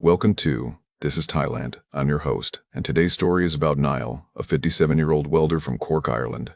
Welcome to This is Thailand. I'm your host, and today's story is about Niall, a 57-year-old welder from Cork, Ireland.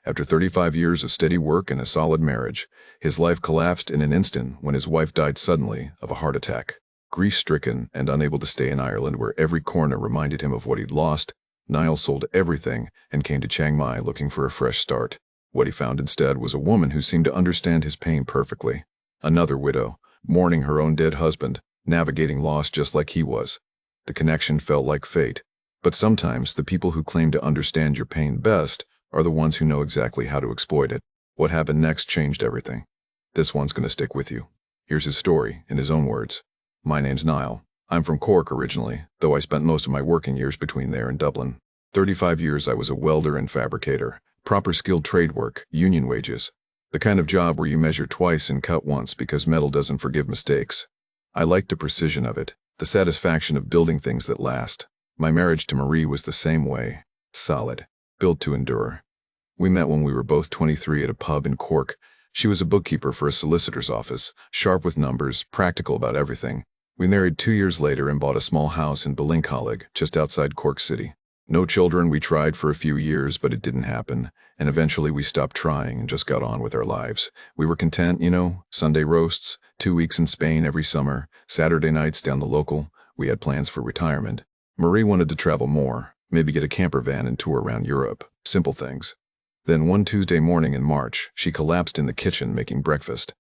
After 35 years of steady work and a solid marriage, his life collapsed in an instant when his wife died suddenly of a heart attack. Grief-stricken and unable to stay in Ireland where every corner reminded him of what he'd lost, Niall sold everything and came to Chiang Mai looking for a fresh start. What he found instead was a woman who seemed to understand his pain perfectly. Another widow, mourning her own dead husband, navigating loss just like he was. The connection felt like fate. But sometimes the people who claim to understand your pain best are the ones who know exactly how to exploit it. What happened next changed everything. This one's gonna stick with you. Here's his story, in his own words. My name's Niall. I'm from Cork originally, though I spent most of my working years between there and Dublin. 35 years I was a welder and fabricator. Proper skilled trade work, union wages. The kind of job where you measure twice and cut once because metal doesn't forgive mistakes. I liked the precision of it, the satisfaction of building things that last. My marriage to Marie was the same way. Solid. Built to endure. We met when we were both 23 at a pub in Cork. She was a bookkeeper for a solicitor's office, sharp with numbers, practical about everything. We married 2 years later and bought a small house in Ballincollig, just outside Cork City. No children. We tried for a few years, but it didn't happen, and eventually we stopped trying and just got on with our lives. We were content, Sunday roasts, 2 weeks in Spain every summer, Saturday nights down the local. We had plans for retirement. Marie wanted to travel more, maybe get a camper van and tour around Europe, simple things. Then one Tuesday morning in March, she collapsed in the kitchen making breakfast.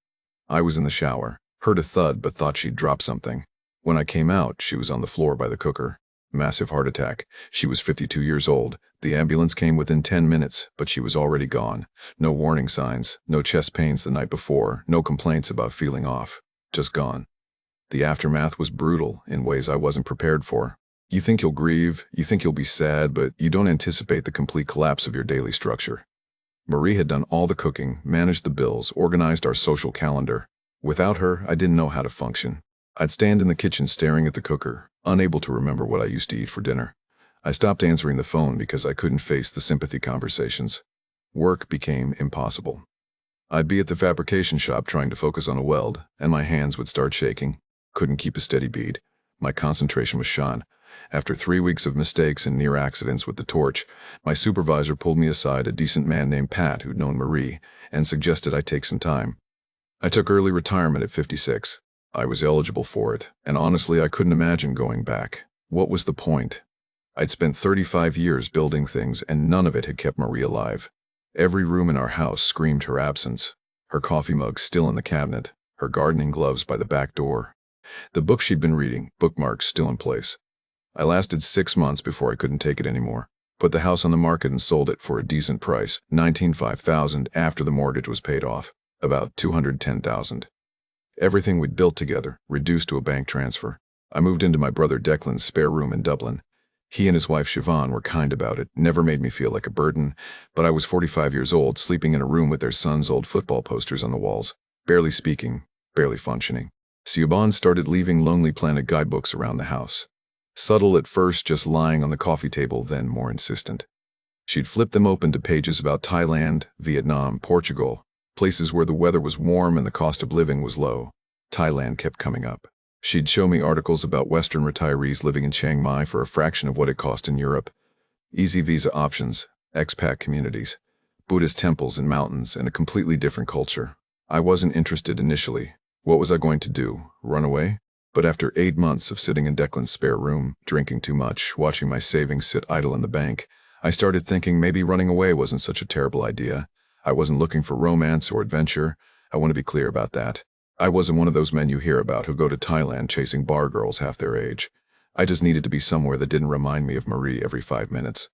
I was in the shower, heard a thud but thought she'd dropped something. When I came out, she was on the floor by the cooker. Massive heart attack. She was 52 years old. The ambulance came within 10 minutes, but she was already gone. No warning signs, no chest pains the night before, no complaints about feeling off. Just gone. The aftermath was brutal in ways I wasn't prepared for. You think you'll grieve, you think you'll be sad, but you don't anticipate the complete collapse of your daily structure. Marie had done all the cooking, managed the bills, organized our social calendar. Without her, I didn't know how to function. I'd stand in the kitchen staring at the cooker, unable to remember what I used to eat for dinner. I stopped answering the phone because I couldn't face the sympathy conversations. Work became impossible. I'd be at the fabrication shop trying to focus on a weld, and my hands would start shaking. Couldn't keep a steady beat. My concentration was shot. After 3 weeks of mistakes and near accidents with the torch, my supervisor pulled me aside, a decent man named Pat who'd known Marie, and suggested I take some time. I took early retirement at 56. I was eligible for it, and honestly I couldn't imagine going back. What was the point? I'd spent 35 years building things, and none of it had kept Marie alive. Every room in our house screamed her absence. Her coffee mug still in the cabinet, her gardening gloves by the back door. The book she'd been reading, bookmarks still in place. I lasted 6 months before I couldn't take it anymore. Put the house on the market and sold it for a decent price, $19,500 after the mortgage was paid off, about $210,000. Everything we'd built together, reduced to a bank transfer. I moved into my brother Declan's spare room in Dublin. He and his wife Siobhan were kind about it, never made me feel like a burden, but I was 45 years old, sleeping in a room with their son's old football posters on the walls, barely speaking, barely functioning. Siobhan started leaving Lonely Planet guidebooks around the house. Subtle at first, just lying on the coffee table, then more insistent. She'd flip them open to pages about Thailand, Vietnam, Portugal, places where the weather was warm and the cost of living was low. Thailand kept coming up. She'd show me articles about Western retirees living in Chiang Mai for a fraction of what it cost in Europe. Easy visa options, expat communities, Buddhist temples and mountains, and a completely different culture. I wasn't interested initially. What was I going to do? Run away? But after 8 months of sitting in Declan's spare room, drinking too much, watching my savings sit idle in the bank, I started thinking maybe running away wasn't such a terrible idea. I wasn't looking for romance or adventure. I want to be clear about that. I wasn't one of those men you hear about who go to Thailand chasing bar girls half their age. I just needed to be somewhere that didn't remind me of Marie every 5 minutes.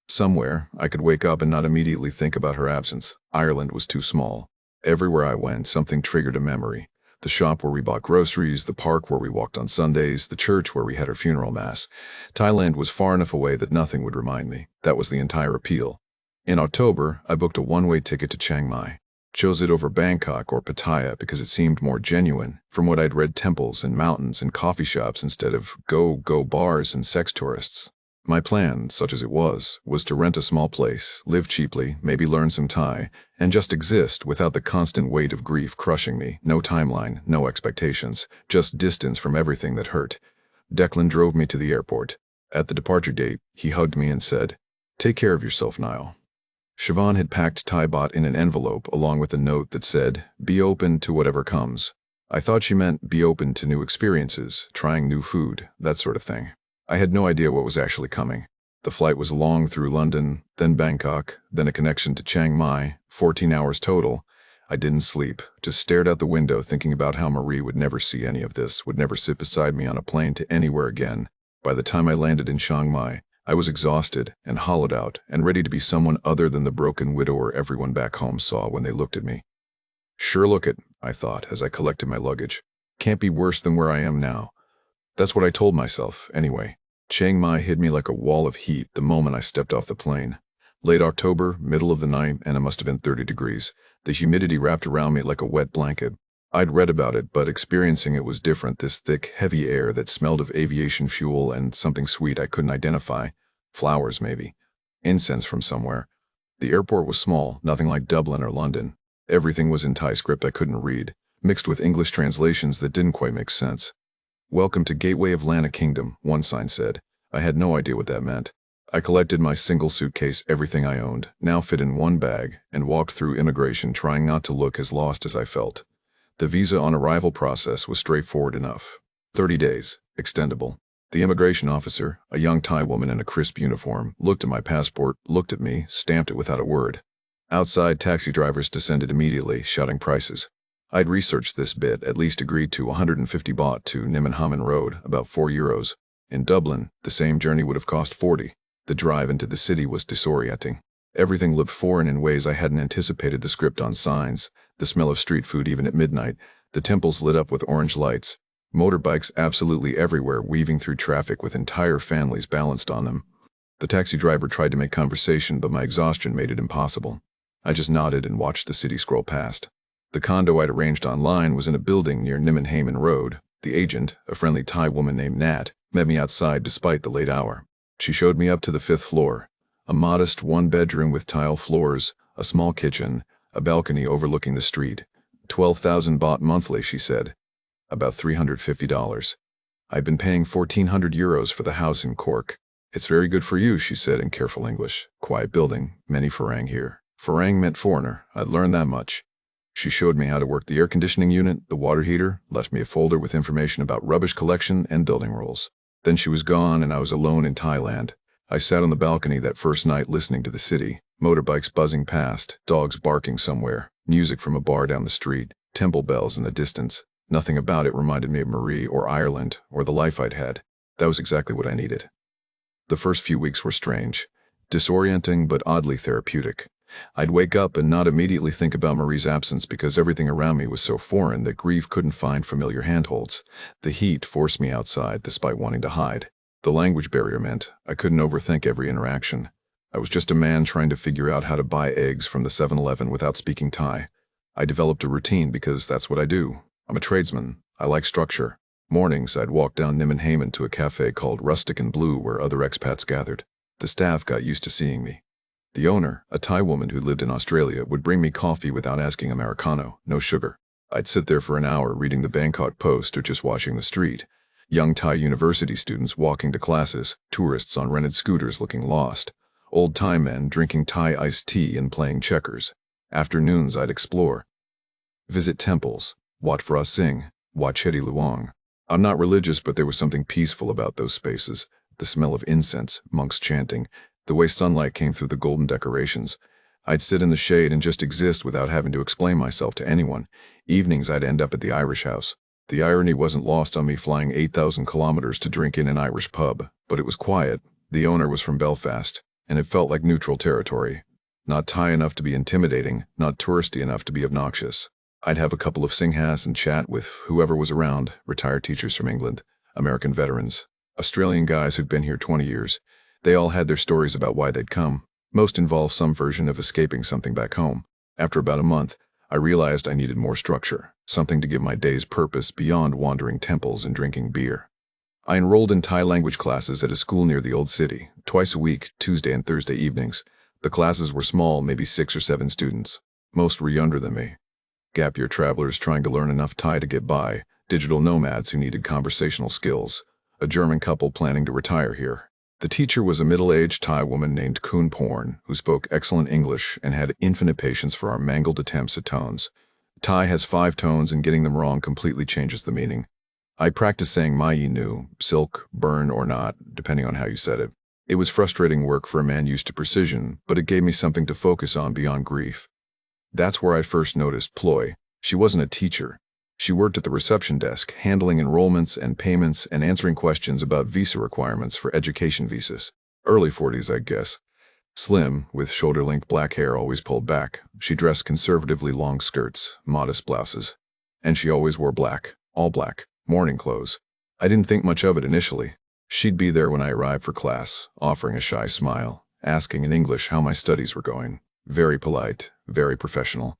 Somewhere I could wake up and not immediately think about her absence. Ireland was too small. Everywhere I went, something triggered a memory. The shop where we bought groceries, the park where we walked on Sundays, the church where we had our funeral mass. Thailand was far enough away that nothing would remind me. That was the entire appeal. In October, I booked a one-way ticket to Chiang Mai. Chose it over Bangkok or Pattaya because it seemed more genuine, from what I'd read, temples and mountains and coffee shops instead of go bars and sex tourists. My plan, such as it was to rent a small place, live cheaply, maybe learn some Thai, and just exist without the constant weight of grief crushing me. No timeline, no expectations, just distance from everything that hurt. Declan drove me to the airport. At the departure gate, he hugged me and said, "Take care of yourself, Niall." Siobhan had packed Thai baht in an envelope along with a note that said, "Be open to whatever comes." I thought she meant be open to new experiences, trying new food, that sort of thing. I had no idea what was actually coming. The flight was long through London, then Bangkok, then a connection to Chiang Mai, 14 hours total. I didn't sleep, just stared out the window thinking about how Marie would never see any of this, would never sit beside me on a plane to anywhere again. By the time I landed in Chiang Mai, I was exhausted and hollowed out and ready to be someone other than the broken widower everyone back home saw when they looked at me. Sure look it, I thought as I collected my luggage. Can't be worse than where I am now. That's what I told myself, anyway. Chiang Mai hit me like a wall of heat the moment I stepped off the plane. Late October, middle of the night, and it must have been 30 degrees. The humidity wrapped around me like a wet blanket. I'd read about it, but experiencing it was different, this thick, heavy air that smelled of aviation fuel and something sweet I couldn't identify. Flowers, maybe. Incense from somewhere. The airport was small, nothing like Dublin or London. Everything was in Thai script I couldn't read, mixed with English translations that didn't quite make sense. "Welcome to Gateway of Lana Kingdom," one sign said. I had no idea what that meant. I collected my single suitcase, everything I owned, now fit in one bag, and walked through immigration trying not to look as lost as I felt. The visa on arrival process was straightforward enough. 30 days, extendable. The immigration officer, a young Thai woman in a crisp uniform, looked at my passport, looked at me, stamped it without a word. Outside, taxi drivers descended immediately, shouting prices. I'd researched this bit, at least agreed to 150 baht to Nimmenhamen Road, about €4. In Dublin, the same journey would have cost 40. The drive into the city was disorienting. Everything looked foreign in ways I hadn't anticipated. The script on signs, the smell of street food even at midnight, the temples lit up with orange lights, motorbikes absolutely everywhere weaving through traffic with entire families balanced on them. The taxi driver tried to make conversation, but my exhaustion made it impossible. I just nodded and watched the city scroll past. The condo I'd arranged online was in a building near Nimmenhamen Road. The agent, a friendly Thai woman named Nat, met me outside despite the late hour. She showed me up to the 5th floor. A modest one-bedroom with tile floors, a small kitchen, a balcony overlooking the street. 12,000 baht monthly, she said. About $350. I'd been paying €1,400 for the house in Cork. "It's very good for you," she said in careful English. "Quiet building, many Farang here." Farang meant foreigner, I'd learned that much. She showed me how to work the air conditioning unit, the water heater, left me a folder with information about rubbish collection and building rules. Then she was gone and I was alone in Thailand. I sat on the balcony that first night listening to the city, motorbikes buzzing past, dogs barking somewhere, music from a bar down the street, temple bells in the distance. Nothing about it reminded me of Marie or Ireland or the life I'd had. That was exactly what I needed. The first few weeks were strange, disorienting but oddly therapeutic. I'd wake up and not immediately think about Marie's absence because everything around me was so foreign that grief couldn't find familiar handholds. The heat forced me outside despite wanting to hide. The language barrier meant I couldn't overthink every interaction. I was just a man trying to figure out how to buy eggs from the 7-Eleven without speaking Thai. I developed a routine because that's what I do. I'm a tradesman. I like structure. Mornings, I'd walk down Nimmenhamen to a cafe called Rustic and Blue where other expats gathered. The staff got used to seeing me. The owner, a Thai woman who lived in Australia, would bring me coffee without asking Americano, no sugar. I'd sit there for an hour reading the Bangkok Post or just watching the street. Young Thai university students walking to classes, tourists on rented scooters looking lost, old Thai men drinking Thai iced tea and playing checkers. Afternoons I'd explore. Visit temples, Wat Phra Singh, Wat Chetty Luang. I'm not religious, but there was something peaceful about those spaces. The smell of incense, monks chanting, the way sunlight came through the golden decorations. I'd sit in the shade and just exist without having to explain myself to anyone. Evenings I'd end up at the Irish house. The irony wasn't lost on me flying 8,000 kilometers to drink in an Irish pub, but it was quiet. The owner was from Belfast, and it felt like neutral territory. Not Thai enough to be intimidating, not touristy enough to be obnoxious. I'd have a couple of singhas and chat with whoever was around, retired teachers from England, American veterans, Australian guys who'd been here 20 years. They all had their stories about why they'd come. Most involved some version of escaping something back home. After about a month, I realized I needed more structure, something to give my days purpose beyond wandering temples and drinking beer. I enrolled in Thai language classes at a school near the old city, twice a week, Tuesday and Thursday evenings. The classes were small, maybe 6 or 7 students. Most were younger than me. Gap-year travelers trying to learn enough Thai to get by, digital nomads who needed conversational skills. a German couple planning to retire here. The teacher was a middle-aged Thai woman named Kun Porn, who spoke excellent English and had infinite patience for our mangled attempts at tones. Thai has 5 tones, and getting them wrong completely changes the meaning. I practiced saying mai nu, silk, burn, or not, depending on how you said it. It was frustrating work for a man used to precision, but it gave me something to focus on beyond grief. That's where I first noticed Ploy. She wasn't a teacher. She worked at the reception desk, handling enrollments and payments and answering questions about visa requirements for education visas. Early 40s, I guess. Slim, with shoulder-length black hair always pulled back. She dressed conservatively long skirts, modest blouses. And she always wore black, all black, morning clothes. I didn't think much of it initially. She'd be there when I arrived for class, offering a shy smile, asking in English how my studies were going. Very polite, very professional.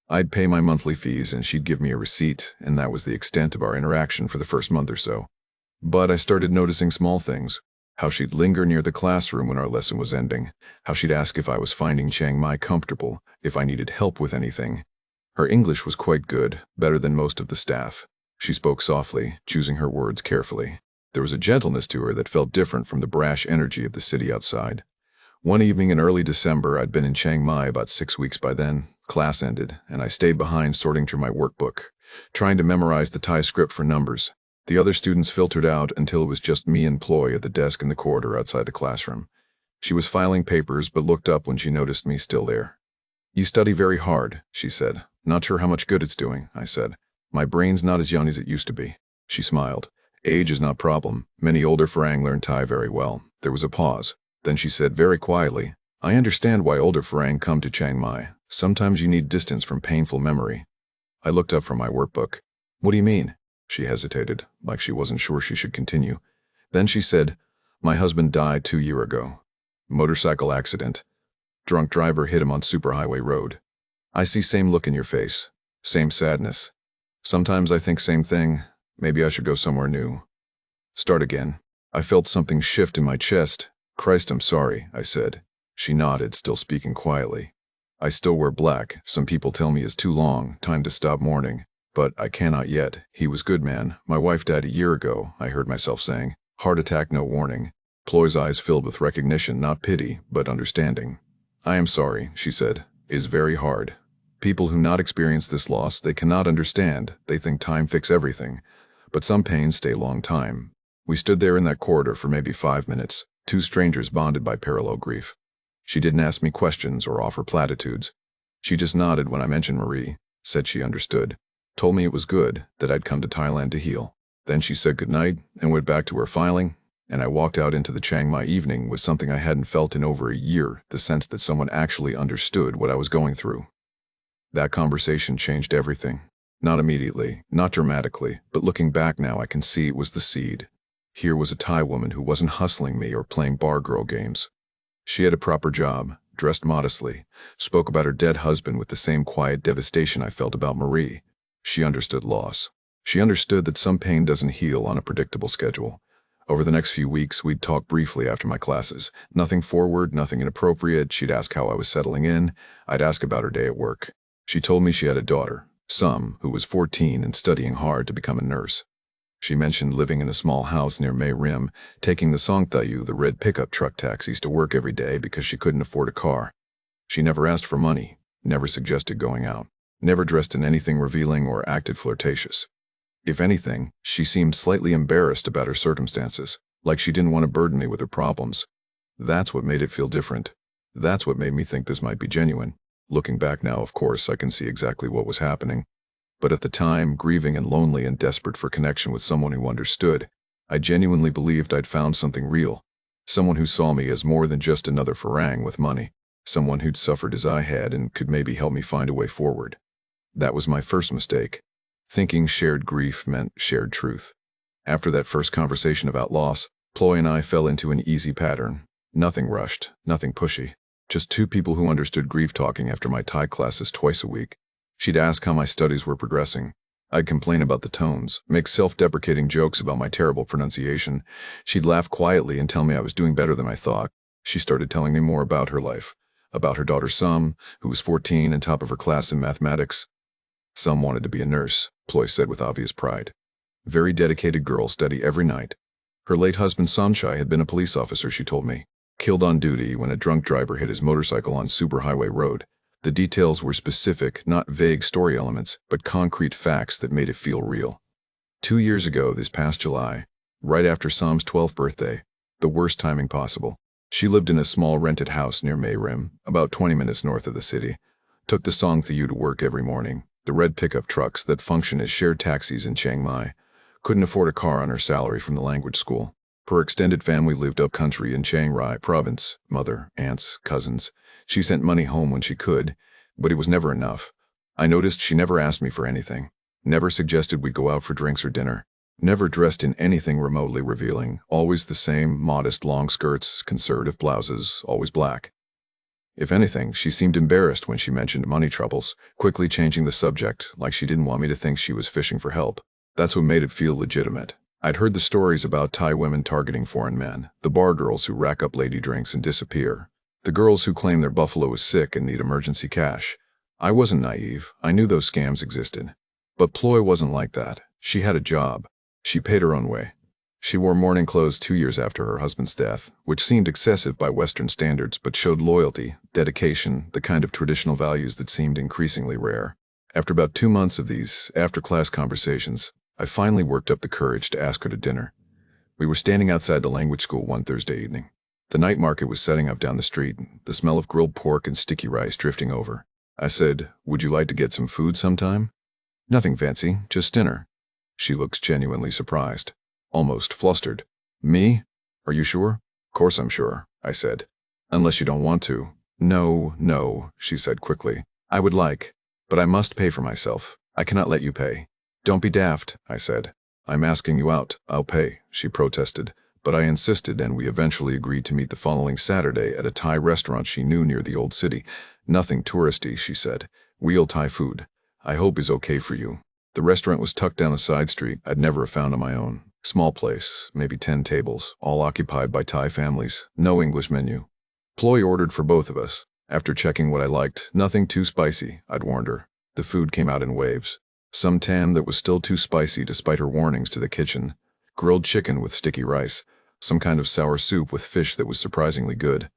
I'd pay my monthly fees and she'd give me a receipt, and that was the extent of our interaction for the first month or so. But I started noticing small things. How she'd linger near the classroom when our lesson was ending. How she'd ask if I was finding Chiang Mai comfortable, if I needed help with anything. Her English was quite good, better than most of the staff. She spoke softly, choosing her words carefully. There was a gentleness to her that felt different from the brash energy of the city outside. One evening in early December, I'd been in Chiang Mai about 6 weeks by then. Class ended, and I stayed behind sorting through my workbook, trying to memorize the Thai script for numbers. The other students filtered out until it was just me and Ploy at the desk in the corridor outside the classroom. She was filing papers, but looked up when she noticed me still there. "You study very hard," she said. "Not sure how much good it's doing," I said. "My brain's not as young as it used to be." She smiled. "Age is not problem. Many older Farang learn Thai very well." There was a pause. Then she said very quietly, "I understand why older Farang come to Chiang Mai. Sometimes you need distance from painful memory." I looked up from my workbook. "What do you mean?" She hesitated, like she wasn't sure she should continue. Then she said, "My husband died 2 years ago. Motorcycle accident. Drunk driver hit him on superhighway road. I see same look in your face. Same sadness. Sometimes I think same thing. Maybe I should go somewhere new. Start again." I felt something shift in my chest. "Christ, I'm sorry," I said. She nodded, still speaking quietly. "I still wear black. Some people tell me it's too long, time to stop mourning. But I cannot yet. He was good man. My wife died a year ago," I heard myself saying. "Heart attack, no warning." Ploy's eyes filled with recognition, not pity, but understanding. "I am sorry," she said. "It's very hard. People who not experience this loss, they cannot understand. They think time fix everything. But some pains stay long time." We stood there in that corridor for maybe 5 minutes, 2 strangers bonded by parallel grief. She didn't ask me questions or offer platitudes. She just nodded when I mentioned Marie, said she understood, told me it was good, that I'd come to Thailand to heal. Then she said goodnight and went back to her filing, and I walked out into the Chiang Mai evening with something I hadn't felt in over a year, the sense that someone actually understood what I was going through. That conversation changed everything. Not immediately, not dramatically, but looking back now I can see it was the seed. Here was a Thai woman who wasn't hustling me or playing bar girl games. She had a proper job, dressed modestly, spoke about her dead husband with the same quiet devastation I felt about Marie. She understood loss. She understood that some pain doesn't heal on a predictable schedule. Over the next few weeks, we'd talk briefly after my classes. Nothing forward, nothing inappropriate. She'd ask how I was settling in. I'd ask about her day at work. She told me she had a daughter, Sum, who was 14 and studying hard to become a nurse. She mentioned living in a small house near Mae Rim, taking the Songthayu, the red pickup truck taxis, to work every day because she couldn't afford a car. She never asked for money, never suggested going out, never dressed in anything revealing or acted flirtatious. If anything, she seemed slightly embarrassed about her circumstances, like she didn't want to burden me with her problems. That's what made it feel different. That's what made me think this might be genuine. Looking back now, of course, I can see exactly what was happening. But at the time, grieving and lonely and desperate for connection with someone who understood, I genuinely believed I'd found something real. Someone who saw me as more than just another Farang with money. Someone who'd suffered as I had and could maybe help me find a way forward. That was my first mistake. Thinking shared grief meant shared truth. After that first conversation about loss, Ploy and I fell into an easy pattern. Nothing rushed, nothing pushy. Just 2 people who understood grief talking after my Thai classes twice a week. She'd ask how my studies were progressing. I'd complain about the tones, make self-deprecating jokes about my terrible pronunciation. She'd laugh quietly and tell me I was doing better than I thought. She started telling me more about her life, about her daughter Sum, who was 14 and top of her class in mathematics. Sum wanted to be a nurse, Ploy said with obvious pride. Very dedicated girl, study every night. Her late husband Samchai had been a police officer, she told me, killed on duty when a drunk driver hit his motorcycle on Superhighway Road. The details were specific, not vague story elements, but concrete facts that made it feel real. 2 years ago, this past July, right after Sam's 12th birthday, the worst timing possible. She lived in a small rented house near Mayrim, about 20 minutes north of the city. Took the Songthaew to work every morning, the red pickup trucks that function as shared taxis in Chiang Mai. Couldn't afford a car on her salary from the language school. Her extended family lived up country in Chiang Rai province, mother, aunts, cousins. She sent money home when she could, but it was never enough. I noticed she never asked me for anything, never suggested we go out for drinks or dinner, never dressed in anything remotely revealing, always the same modest long skirts, conservative blouses, always black. If anything, she seemed embarrassed when she mentioned money troubles, quickly changing the subject, like she didn't want me to think she was fishing for help. That's what made it feel legitimate. I'd heard the stories about Thai women targeting foreign men, the bar girls who rack up lady drinks and disappear, the girls who claim their buffalo is sick and need emergency cash. I wasn't naive. I knew those scams existed. But Ploy wasn't like that. She had a job. She paid her own way. She wore mourning clothes 2 years after her husband's death, which seemed excessive by Western standards but showed loyalty, dedication, the kind of traditional values that seemed increasingly rare. After about 2 months of these after-class conversations, I finally worked up the courage to ask her to dinner. We were standing outside the language school one Thursday evening. The night market was setting up down the street, the smell of grilled pork and sticky rice drifting over. I said, "Would you like to get some food sometime?" "Nothing fancy, just dinner." She looked genuinely surprised, almost flustered. "Me? Are you sure?" "Course I'm sure," I said. "Unless you don't want to." No, she said quickly. "I would like, but I must pay for myself. I cannot let you pay." "Don't be daft," I said. "I'm asking you out. I'll pay," she protested, but I insisted and we eventually agreed to meet the following Saturday at a Thai restaurant she knew near the old city. "Nothing touristy," she said. "Real Thai food. I hope is okay for you." The restaurant was tucked down a side street I'd never have found on my own. Small place, maybe 10 tables, all occupied by Thai families. No English menu. Ploy ordered for both of us. After checking what I liked, nothing too spicy, I'd warned her. The food came out in waves. Some tam that was still too spicy despite her warnings to the kitchen. Grilled chicken with sticky rice. Some kind of sour soup with fish that was surprisingly good.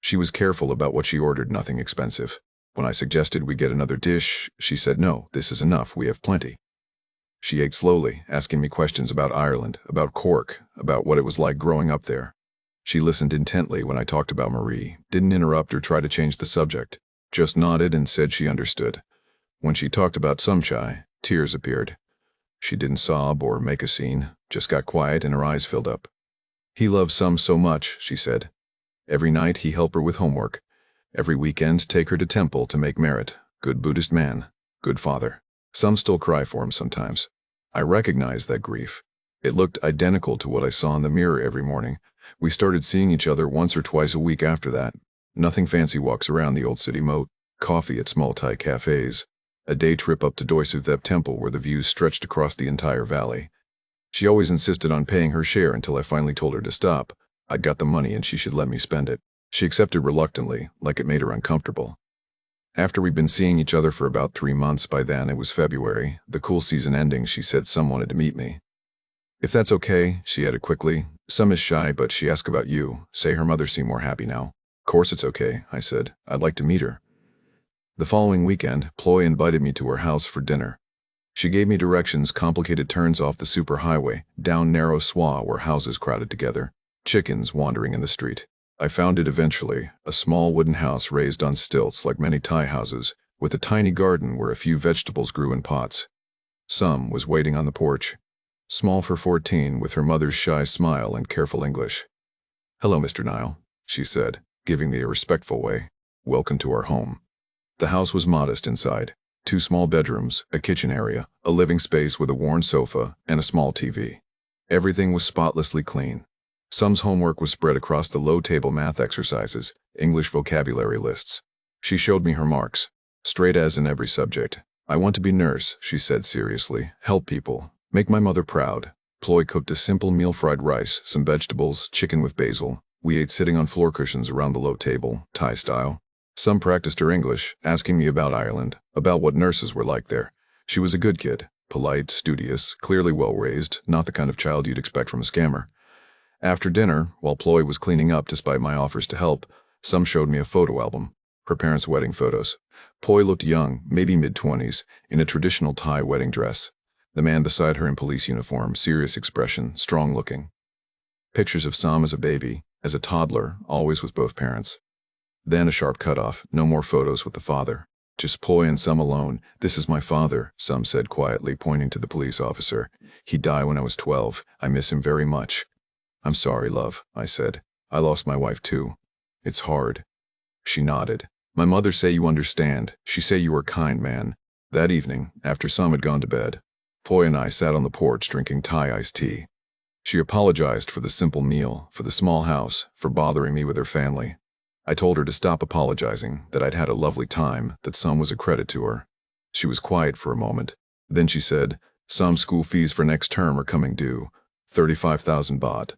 She was careful about what she ordered, nothing expensive. When I suggested we get another dish, she said, "No, this is enough, we have plenty." She ate slowly, asking me questions about Ireland, about Cork, about what it was like growing up there. She listened intently when I talked about Marie, didn't interrupt or try to change the subject, just nodded and said she understood. When she talked about Samchai, tears appeared. She didn't sob or make a scene, just got quiet and her eyes filled up. "He loves Sam so much," she said. "Every night he help her with homework. Every weekend take her to temple to make merit. Good Buddhist man. Good father. Some still cry for him sometimes." I recognized that grief. It looked identical to what I saw in the mirror every morning. We started seeing each other once or twice a week after that. Nothing fancy walks around the old city moat. Coffee at small Thai cafes. A day trip up to Doi Suthep Temple where the views stretched across the entire valley. She always insisted on paying her share until I finally told her to stop. I'd got the money and she should let me spend it. She accepted reluctantly, like it made her uncomfortable. After we'd been seeing each other for about 3 months, by then it was February, the cool season ending, she said some wanted to meet me. "If that's okay," she added quickly. "Some is shy, but she asked about you. Say her mother seemed more happy now." "Course it's okay," I said. "I'd like to meet her." The following weekend, Ploy invited me to her house for dinner. She gave me directions, complicated turns off the superhighway, down narrow swa where houses crowded together, chickens wandering in the street. I found it eventually, a small wooden house raised on stilts like many Thai houses, with a tiny garden where a few vegetables grew in pots. Sam was waiting on the porch, small for 14, with her mother's shy smile and careful English. "Hello, Mr. Nile," she said, giving me a respectful way. "Welcome to our home." The house was modest inside. 2 small bedrooms, a kitchen area, a living space with a worn sofa, and a small TV. Everything was spotlessly clean. Sam's homework was spread across the low-table math exercises, English vocabulary lists. She showed me her marks, straight A's in every subject. "I want to be nurse," she said seriously, "help people, make my mother proud." Ploy cooked a simple meal, fried rice, some vegetables, chicken with basil. We ate sitting on floor cushions around the low table, Thai style. Sam practiced her English, asking me about Ireland, about what nurses were like there. She was a good kid, polite, studious, clearly well-raised, not the kind of child you'd expect from a scammer. After dinner, while Ploy was cleaning up despite my offers to help, Some showed me a photo album. Her parents' wedding photos. Ploy looked young, maybe mid-20s, in a traditional Thai wedding dress. The man beside her in police uniform, serious expression, strong-looking. Pictures of Sam as a baby, as a toddler, always with both parents. Then a sharp cutoff, no more photos with the father. Just Ploy and Sam alone. This is my father, Sam said quietly, pointing to the police officer. He died when I was 12. I miss him very much. I'm sorry, love, I said. I lost my wife too. It's hard. She nodded. My mother say you understand. She say you are kind man. That evening, after Sam had gone to bed, Ploy and I sat on the porch drinking Thai iced tea. She apologized for the simple meal, for the small house, for bothering me with her family. I told her to stop apologizing, that I'd had a lovely time, that Sam was a credit to her. She was quiet for a moment. Then she said, Sam's school fees for next term are coming due. 35,000 baht.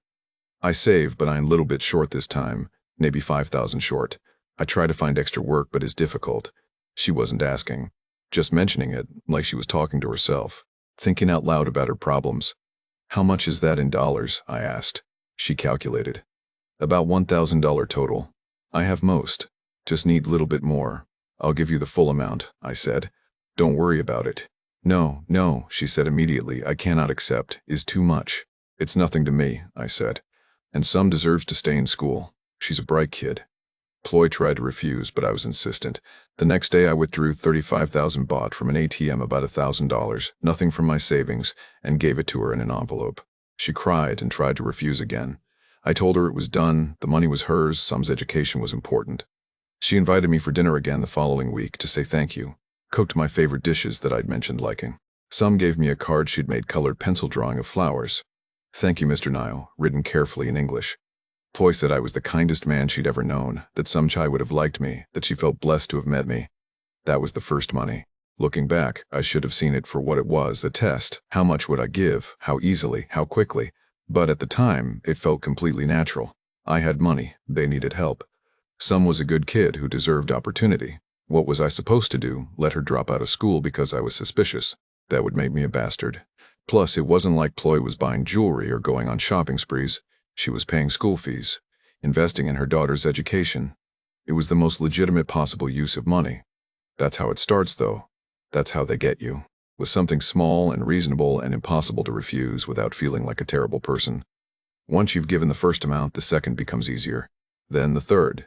I save, but I'm a little bit short this time, maybe 5,000 short. I try to find extra work, but it's difficult. She wasn't asking, just mentioning it, like she was talking to herself, thinking out loud about her problems. How much is that in dollars? I asked. She calculated. About $1,000 total. I have most. Just need little bit more. I'll give you the full amount, I said. Don't worry about it. No, no, she said immediately. I cannot accept. Is too much. It's nothing to me, I said. And Sam deserves to stay in school. She's a bright kid. Ploy tried to refuse, but I was insistent. The next day I withdrew 35,000 baht from an ATM, about $1,000, nothing from my savings, and gave it to her in an envelope. She cried and tried to refuse again. I told her it was done, the money was hers, Sam's education was important. She invited me for dinner again the following week to say thank you. Cooked my favorite dishes that I'd mentioned liking. Sam gave me a card she'd made, colored pencil drawing of flowers. Thank you, Mr. Nile, written carefully in English. Ploy said I was the kindest man she'd ever known, that Sam Chai would have liked me, that she felt blessed to have met me. That was the first money. Looking back, I should have seen it for what it was, a test. How much would I give? How easily? How quickly? But at the time, it felt completely natural. I had money. They needed help. Sam was a good kid who deserved opportunity. What was I supposed to do? Let her drop out of school because I was suspicious? That would make me a bastard. Plus, it wasn't like Ploy was buying jewelry or going on shopping sprees. She was paying school fees, investing in her daughter's education. It was the most legitimate possible use of money. That's how it starts, though. That's how they get you. With something small and reasonable and impossible to refuse without feeling like a terrible person. Once you've given the first amount, the second becomes easier. Then the third.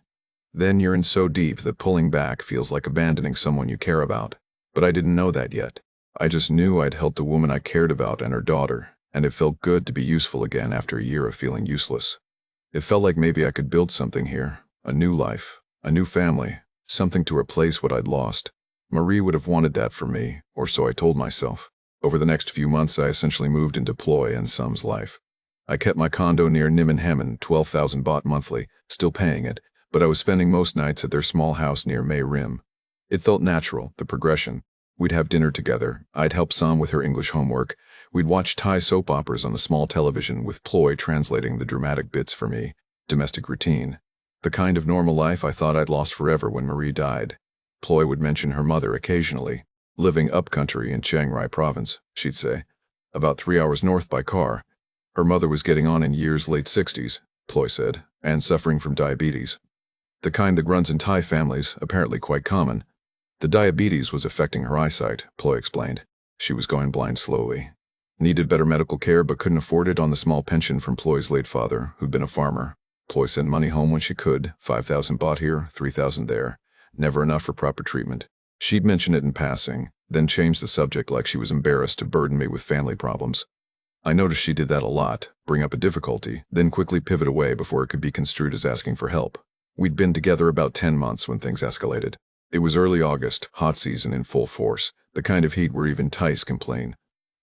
Then you're in so deep that pulling back feels like abandoning someone you care about. But I didn't know that yet. I just knew I'd helped a woman I cared about and her daughter, and it felt good to be useful again after a year of feeling useless. It felt like maybe I could build something here, a new life, a new family, something to replace what I'd lost. Marie would have wanted that for me, or so I told myself. Over the next few months, I essentially moved into Ploy and Sam's life. I kept my condo near Nimon Hemen, 12,000 baht monthly, still paying it, but I was spending most nights at their small house near Mae Rim. It felt natural, the progression. We'd have dinner together. I'd help Sam with her English homework. We'd watch Thai soap operas on the small television with Ploy translating the dramatic bits for me. Domestic routine. The kind of normal life I thought I'd lost forever when Marie died. Ploy would mention her mother occasionally. Living upcountry in Chiang Rai province, she'd say. About 3 hours north by car. Her mother was getting on in years, late 60s, Ploy said, and suffering from diabetes. The kind that runs in Thai families, apparently quite common. The diabetes was affecting her eyesight, Ploy explained. She was going blind slowly. Needed better medical care but couldn't afford it on the small pension from Ploy's late father, who'd been a farmer. Ploy sent money home when she could, 5,000 baht here, 3,000 there. Never enough for proper treatment. She'd mention it in passing, then change the subject like she was embarrassed to burden me with family problems. I noticed she did that a lot, bring up a difficulty, then quickly pivot away before it could be construed as asking for help. We'd been together about 10 months when things escalated. It was early August, hot season in full force, the kind of heat where even Thais complain.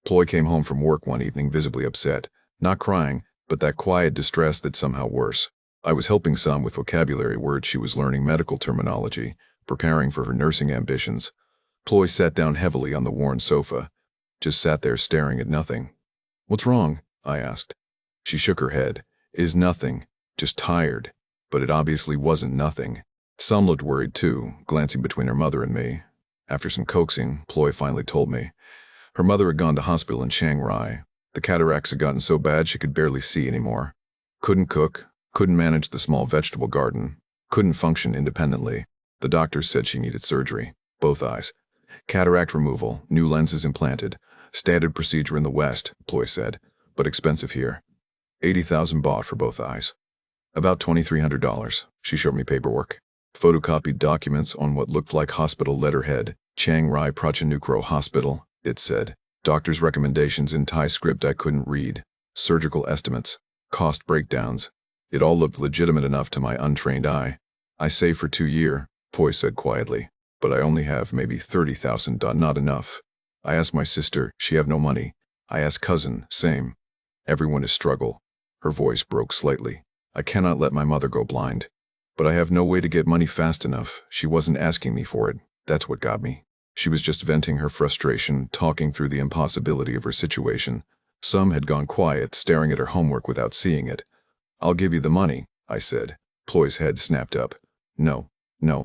Ploy came home from work one evening visibly upset, not crying, but that quiet distress that's somehow worse. I was helping Sam with vocabulary words she was learning, medical terminology, preparing for her nursing ambitions. Ploy sat down heavily on the worn sofa, just sat there staring at nothing. What's wrong? I asked. She shook her head. Is nothing, just tired. But it obviously wasn't nothing. Sam looked worried too, glancing between her mother and me. After some coaxing, Ploy finally told me. Her mother had gone to hospital in Chiang Rai. The cataracts had gotten so bad she could barely see anymore. Couldn't cook, couldn't manage the small vegetable garden, couldn't function independently. The doctors said she needed surgery. Both eyes. Cataract removal, new lenses implanted. Standard procedure in the West, Ploy said, but expensive here. 80,000 baht for both eyes. About $2,300. She showed me paperwork. Photocopied documents on what looked like hospital letterhead. Chiang Rai Prachanukro Hospital, it said. Doctor's recommendations in Thai script I couldn't read. Surgical estimates. Cost breakdowns. It all looked legitimate enough to my untrained eye. I saved for 2 years, Ploy said quietly, but I only have maybe 30,000. Not enough. I asked my sister, she have no money. I asked cousin, same. Everyone is struggle. Her voice broke slightly. I cannot let my mother go blind. But I have no way to get money fast enough. She wasn't asking me for it. That's what got me. She was just venting her frustration, talking through the impossibility of her situation. Some had gone quiet, staring at her homework without seeing it. I'll give you the money, I said. Ploy's head snapped up. No,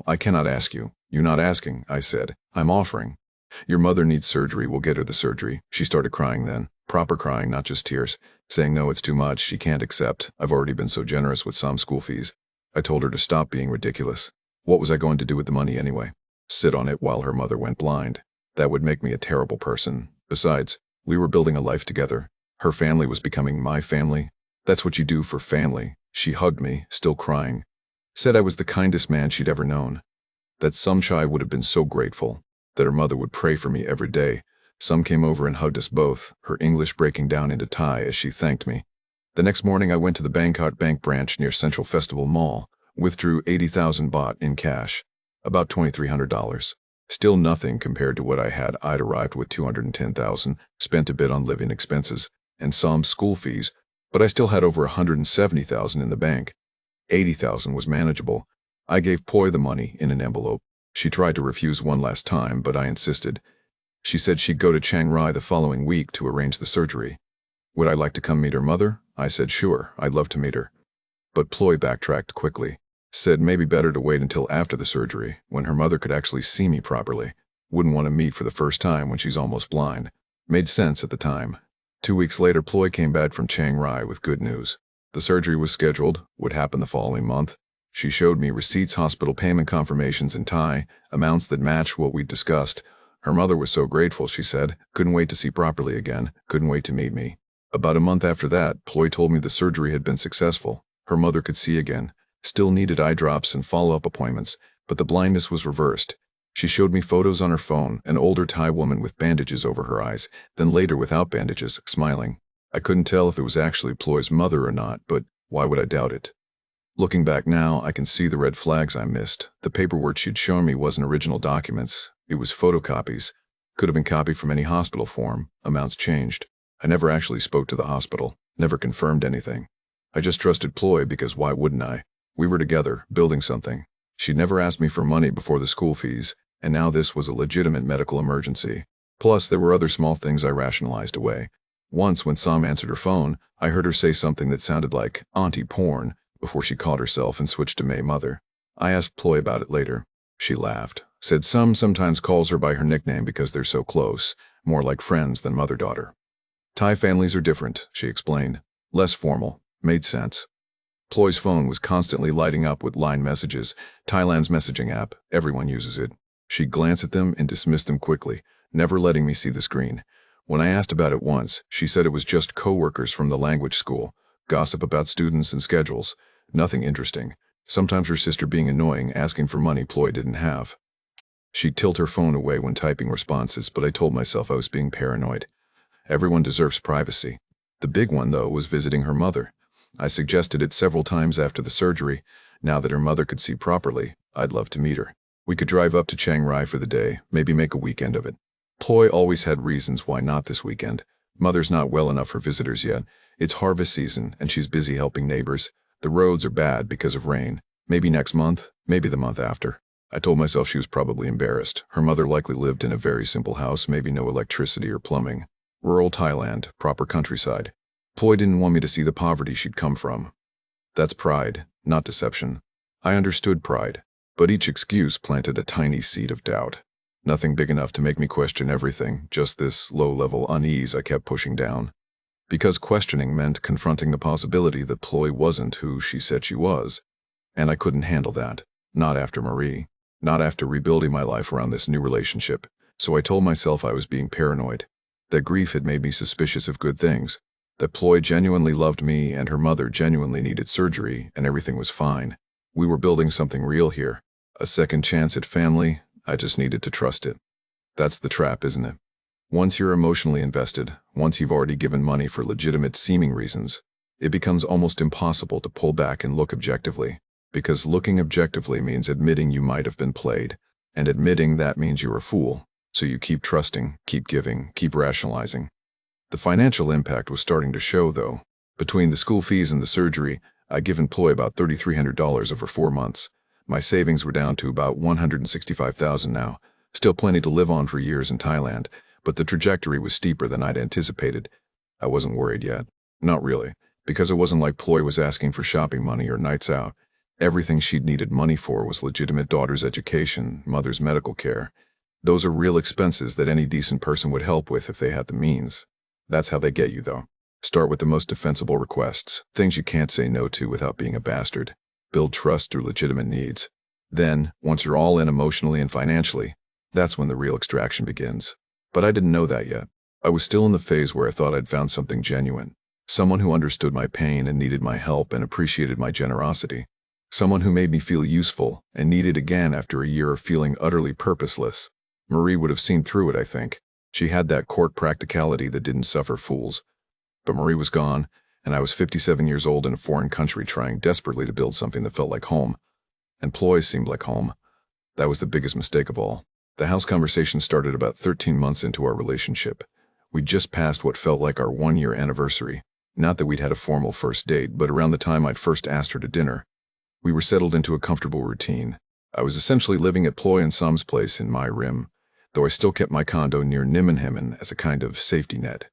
I cannot ask you. You're not asking, I said. I'm offering. Your mother needs surgery, we'll get her the surgery. She started crying then. Proper crying, not just tears. Saying no, it's too much, she can't accept. I've already been so generous with some school fees. I told her to stop being ridiculous. What was I going to do with the money anyway? Sit on it while her mother went blind. That would make me a terrible person. Besides, we were building a life together. Her family was becoming my family. That's what you do for family. She hugged me, still crying. Said I was the kindest man she'd ever known. That Samchai would have been so grateful. That her mother would pray for me every day. Some came over and hugged us both, her English breaking down into Thai as she thanked me. The next morning I went to the Bangkok Bank branch near Central Festival Mall, withdrew 80,000 baht in cash, about $2,300. Still nothing compared to what I had. I'd arrived with 210,000, spent a bit on living expenses, and some school fees, but I still had over 170,000 in the bank. 80,000 was manageable. I gave Ploy the money in an envelope. She tried to refuse one last time, but I insisted. She said she'd go to Chiang Rai the following week to arrange the surgery. Would I like to come meet her mother? I said sure, I'd love to meet her. But Ploy backtracked quickly. Said maybe better to wait until after the surgery, when her mother could actually see me properly. Wouldn't want to meet for the first time when she's almost blind. Made sense at the time. 2 weeks later, Ploy came back from Chiang Rai with good news. The surgery was scheduled, would happen the following month. She showed me receipts, hospital payment confirmations in Thai, amounts that matched what we'd discussed. Her mother was so grateful, she said. Couldn't wait to see properly again, couldn't wait to meet me. About a month after that, Ploy told me the surgery had been successful. Her mother could see again. Still needed eye drops and follow-up appointments, but the blindness was reversed. She showed me photos on her phone, an older Thai woman with bandages over her eyes, then later without bandages, smiling. I couldn't tell if it was actually Ploy's mother or not, but why would I doubt it? Looking back now, I can see the red flags I missed. The paperwork she'd shown me wasn't original documents. It was photocopies. Could have been copied from any hospital form. Amounts changed. I never actually spoke to the hospital. Never confirmed anything. I just trusted Ploy because why wouldn't I? We were together, building something. She'd never asked me for money before the school fees, and now this was a legitimate medical emergency. Plus, there were other small things I rationalized away. Once, when Sam answered her phone, I heard her say something that sounded like auntie porn before she caught herself and switched to May mother. I asked Ploy about it later. She laughed. Said Sam sometimes calls her by her nickname because they're so close, more like friends than mother-daughter. Thai families are different, she explained. Less formal. Made sense. Ploy's phone was constantly lighting up with line messages. Thailand's messaging app. Everyone uses it. She'd glance at them and dismiss them quickly, never letting me see the screen. When I asked about it once, she said it was just co-workers from the language school. Gossip about students and schedules. Nothing interesting. Sometimes her sister being annoying, asking for money Ploy didn't have. She'd tilt her phone away when typing responses, but I told myself I was being paranoid. Everyone deserves privacy. The big one, though, was visiting her mother. I suggested it several times after the surgery. Now that her mother could see properly, I'd love to meet her. We could drive up to Chiang Rai for the day, maybe make a weekend of it. Ploy always had reasons why not this weekend. Mother's not well enough for visitors yet. It's harvest season, and she's busy helping neighbors. The roads are bad because of rain. Maybe next month, maybe the month after. I told myself she was probably embarrassed. Her mother likely lived in a very simple house, maybe no electricity or plumbing. Rural Thailand, proper countryside. Ploy didn't want me to see the poverty she'd come from. That's pride, not deception. I understood pride, but each excuse planted a tiny seed of doubt. Nothing big enough to make me question everything, just this low-level unease I kept pushing down. because questioning meant confronting the possibility that Ploy wasn't who she said she was. And I couldn't handle that. Not after Marie. Not after rebuilding my life around this new relationship. So I told myself I was being paranoid. That grief had made me suspicious of good things. That Ploy genuinely loved me and her mother genuinely needed surgery and everything was fine. We were building something real here. A second chance at family. I just needed to trust it. That's the trap, isn't it? Once you're emotionally invested, once you've already given money for legitimate seeming reasons, it becomes almost impossible to pull back and look objectively. Because looking objectively means admitting you might have been played, and admitting that means you're a fool. So you keep trusting, keep giving, keep rationalizing. The financial impact was starting to show, though. Between the school fees and the surgery, I'd given Ploy about $3,300 over 4 months. My savings were down to about $165,000 now. Still plenty to live on for years in Thailand, but the trajectory was steeper than I'd anticipated. I wasn't worried yet. Not really, because it wasn't like Ploy was asking for shopping money or nights out. Everything she'd needed money for was legitimate daughter's education, mother's medical care. Those are real expenses that any decent person would help with if they had the means. That's how they get you, though. Start with the most defensible requests, things you can't say no to without being a bastard. Build trust through legitimate needs. Then, once you're all in emotionally and financially, that's when the real extraction begins. But I didn't know that yet. I was still in the phase where I thought I'd found something genuine. Someone who understood my pain and needed my help and appreciated my generosity. Someone who made me feel useful and needed again after a year of feeling utterly purposeless. Marie would have seen through it, I think. She had that court practicality that didn't suffer fools. But Marie was gone, and I was 57 years old in a foreign country trying desperately to build something that felt like home. And Ploy seemed like home. That was the biggest mistake of all. The house conversation started about 13 months into our relationship. We'd just passed what felt like our 1-year anniversary. Not that we'd had a formal first date, but around the time I'd first asked her to dinner. We were settled into a comfortable routine. I was essentially living at Ploy and Sam's place in my rim, though I still kept my condo near Nimmenhemmen as a kind of safety net.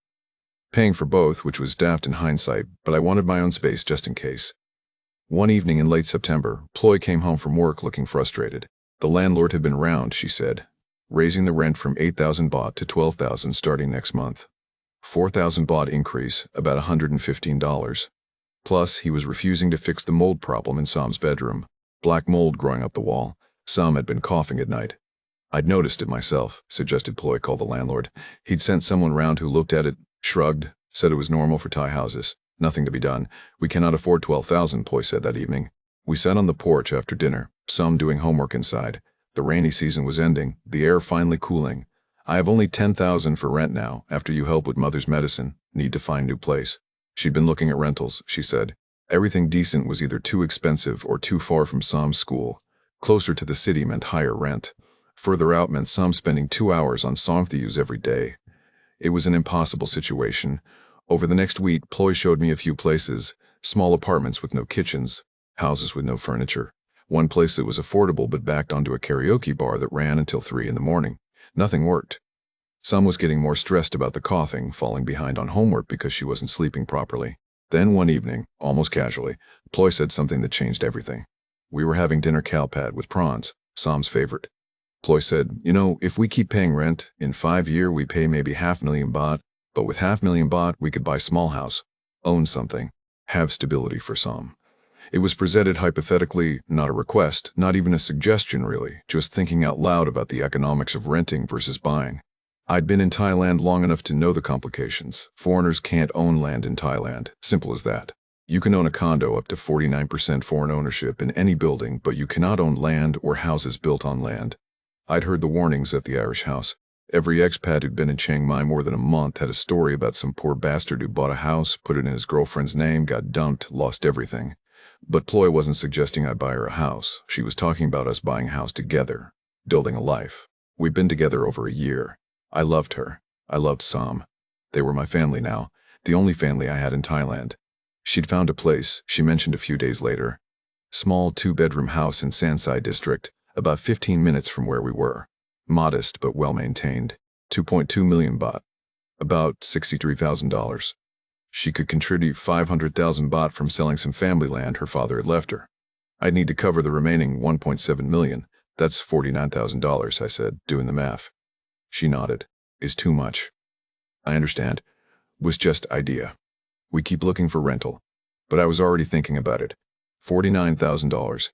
Paying for both, which was daft in hindsight, but I wanted my own space just in case. One evening in late September, Ploy came home from work looking frustrated. The landlord had been round, she said, raising the rent from 8,000 baht to 12,000 starting next month. 4,000 baht increase, about $115. Plus, he was refusing to fix the mold problem in Sam's bedroom. Black mold growing up the wall. Sam had been coughing at night. I'd noticed it myself, suggested Ploy call the landlord. He'd sent someone round who looked at it, shrugged, said it was normal for Thai houses. Nothing to be done. We cannot afford 12,000, Ploy said that evening. We sat on the porch after dinner, Sam doing homework inside. The rainy season was ending, the air finally cooling. I have only 10,000 for rent now, after you help with mother's medicine. Need to find new place. She'd been looking at rentals, she said. Everything decent was either too expensive or too far from Sam's school. Closer to the city meant higher rent. Further out meant Sam spending 2 hours on songthius every day. It was an impossible situation. Over the next week, Ploy showed me a few places, small apartments with no kitchens, houses with no furniture. One place that was affordable but backed onto a karaoke bar that ran until 3 in the morning. Nothing worked. Sam was getting more stressed about the coughing, falling behind on homework because she wasn't sleeping properly. Then one evening, almost casually, Ploy said something that changed everything. We were having dinner kalpad with prawns, Sam's favorite. Ploy said, you know, if we keep paying rent, in 5 years we pay maybe 500,000 baht, but with 500,000 baht we could buy small house, own something, have stability for Sam. It was presented hypothetically, not a request, not even a suggestion really, just thinking out loud about the economics of renting versus buying. I'd been in Thailand long enough to know the complications. Foreigners can't own land in Thailand, simple as that. You can own a condo up to 49% foreign ownership in any building, but you cannot own land or houses built on land. I'd heard the warnings at the Irish house. Every expat who'd been in Chiang Mai more than a month had a story about some poor bastard who bought a house, put it in his girlfriend's name, got dumped, lost everything. But Ploy wasn't suggesting I buy her a house. She was talking about us buying a house together, building a life. We'd been together over a year. I loved her. I loved Sam. They were my family now, the only family I had in Thailand. She'd found a place, she mentioned a few days later. Small 2-bedroom house in Sansai district, about 15 minutes from where we were. Modest but well-maintained. 2.2 million baht. About $63,000. She could contribute 500,000 baht from selling some family land her father had left her. I'd need to cover the remaining 1.7 million. That's $49,000, I said, doing the math. She nodded. Is too much. I understand. Was just idea. We keep looking for rental. But I was already thinking about it. $49,000.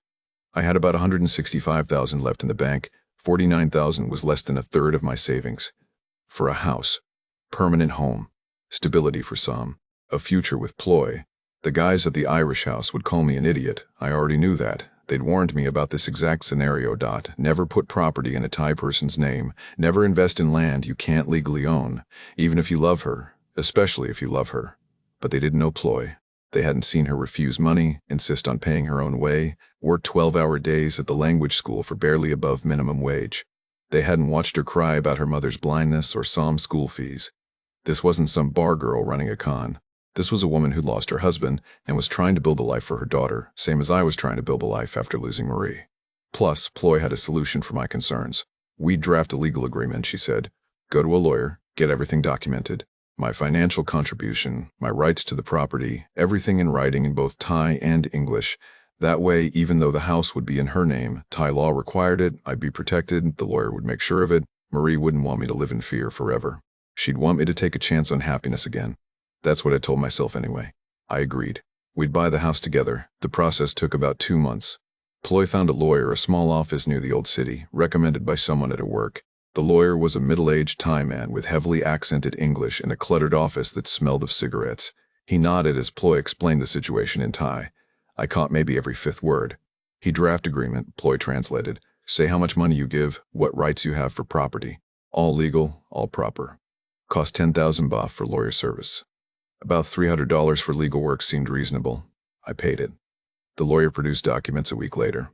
I had about $165,000 left in the bank. $49,000 was less than a third of my savings. For a house. Permanent home. Stability for some. A future with Ploy. The guys at the Irish house would call me an idiot. I already knew that. They'd warned me about this exact scenario. Never put property in a Thai person's name. Never invest in land you can't legally own, even if you love her, especially if you love her. But they didn't know Ploy. They hadn't seen her refuse money, insist on paying her own way, work 12-hour days at the language school for barely above minimum wage. They hadn't watched her cry about her mother's blindness or Psalm school fees. This wasn't some bar girl running a con. This was a woman who lost her husband and was trying to build a life for her daughter, same as I was trying to build a life after losing Marie. Plus, Ploy had a solution for my concerns. We'd draft a legal agreement, she said. Go to a lawyer, get everything documented. My financial contribution, my rights to the property, everything in writing in both Thai and English. That way, even though the house would be in her name, Thai law required it, I'd be protected, the lawyer would make sure of it. Marie wouldn't want me to live in fear forever. She'd want me to take a chance on happiness again. That's what I told myself anyway. I agreed. We'd buy the house together. The process took about 2 months. Ploy found a lawyer, a small office near the old city, recommended by someone at her work. The lawyer was a middle-aged Thai man with heavily accented English in a cluttered office that smelled of cigarettes. He nodded as Ploy explained the situation in Thai. I caught maybe every fifth word. Draft agreement, Ploy translated. Say how much money you give, what rights you have for property. All legal, all proper. Cost 10,000 baht for lawyer service. About $300 for legal work seemed reasonable. I paid it. The lawyer produced documents a week later.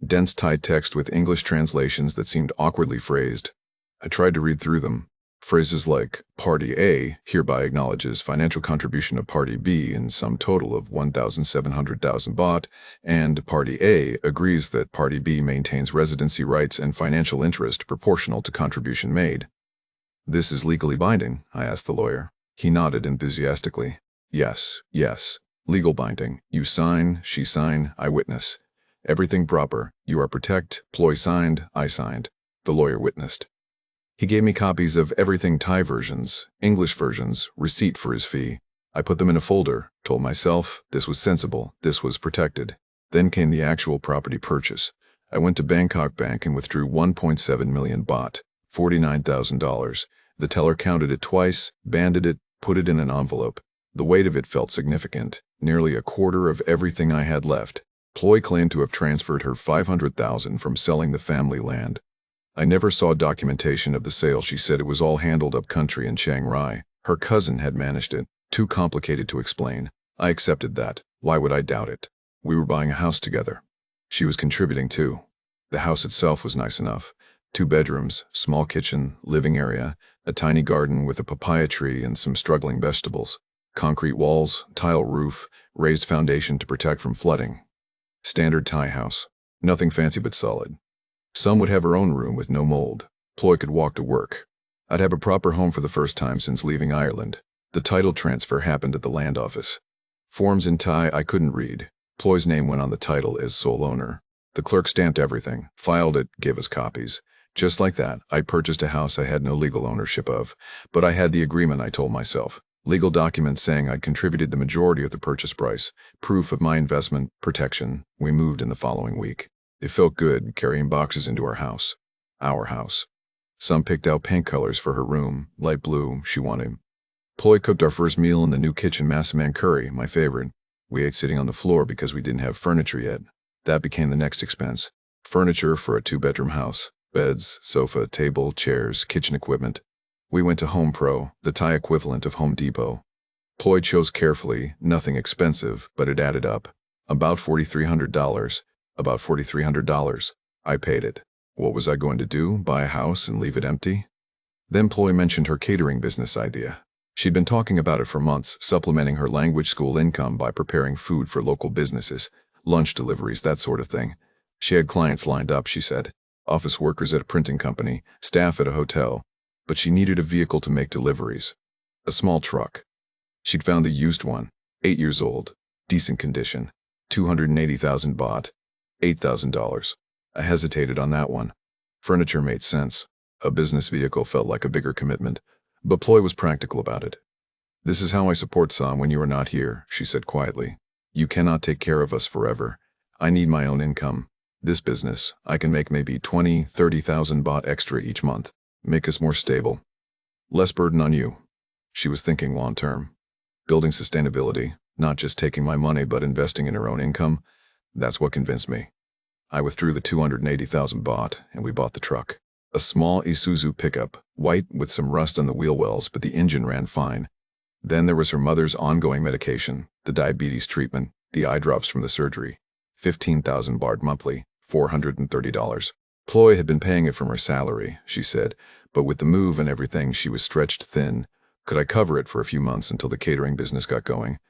Dense Thai text with English translations that seemed awkwardly phrased. I tried to read through them. Phrases like, Party A hereby acknowledges financial contribution of Party B in sum total of 1,700,000 baht, and Party A agrees that Party B maintains residency rights and financial interest proportional to contribution made. This is legally binding, I asked the lawyer. He nodded enthusiastically. Yes, yes. Legal binding. You sign, she sign, I witness. Everything proper. You are protect. Ploy signed, I signed. The lawyer witnessed. He gave me copies of everything Thai versions, English versions, receipt for his fee. I put them in a folder, told myself this was sensible, this was protected. Then came the actual property purchase. I went to Bangkok Bank and withdrew 1.7 million baht, $49,000. The teller counted it twice, banded it, put it in an envelope. The weight of it felt significant, nearly a quarter of everything I had left. Ploy claimed to have transferred her 500,000 from selling the family land. I never saw documentation of the sale. She said it was all handled up country in Chiang Rai. Her cousin had managed it. Too complicated to explain. I accepted that. Why would I doubt it? We were buying a house together. She was contributing too. The house itself was nice enough. 2 bedrooms, small kitchen, living area, a tiny garden with a papaya tree and some struggling vegetables. Concrete walls, tile roof, raised foundation to protect from flooding. Standard Thai house. Nothing fancy but solid. Some would have her own room with no mold. Ploy could walk to work. I'd have a proper home for the first time since leaving Ireland. The title transfer happened at the land office. Forms in Thai I couldn't read. Ploy's name went on the title as sole owner. The clerk stamped everything, filed it, gave us copies. Just like that, I purchased a house I had no legal ownership of, but I had the agreement, I told myself. Legal documents saying I'd contributed the majority of the purchase price, proof of my investment, protection. We moved in the following week. It felt good, carrying boxes into our house. Our house. Some picked out paint colors for her room, light blue, she wanted. Ploy cooked our first meal in the new kitchen, massaman curry, my favorite. We ate sitting on the floor because we didn't have furniture yet. That became the next expense. Furniture for a 2-bedroom house. Beds, sofa, table, chairs, kitchen equipment. We went to Home Pro, the Thai equivalent of Home Depot. Ploy chose carefully, nothing expensive, but it added up. About $4,300. About $4,300. I paid it. What was I going to do, buy a house and leave it empty? Then Ploy mentioned her catering business idea. She'd been talking about it for months, supplementing her language school income by preparing food for local businesses, lunch deliveries, that sort of thing. She had clients lined up, she said. Office workers at a printing company, staff at a hotel. But she needed a vehicle to make deliveries. A small truck. She'd found a used one, 8 years old, decent condition, 280,000 baht, $8,000. I hesitated on that one. Furniture made sense. A business vehicle felt like a bigger commitment, but Ploy was practical about it. "This is how I support Sam when you are not here," she said quietly. "You cannot take care of us forever. I need my own income. This business, I can make maybe 20, 30,000 baht extra each month. Make us more stable. Less burden on you." She was thinking long term. Building sustainability, not just taking my money but investing in her own income, that's what convinced me. I withdrew the 280,000 baht and we bought the truck. A small Isuzu pickup, white with some rust on the wheel wells, but the engine ran fine. Then there was her mother's ongoing medication, the diabetes treatment, the eye drops from the surgery. 15,000 baht monthly, $430. Ploy had been paying it from her salary, she said, but with the move and everything she was stretched thin. Could I cover it for a few months until the catering business got going?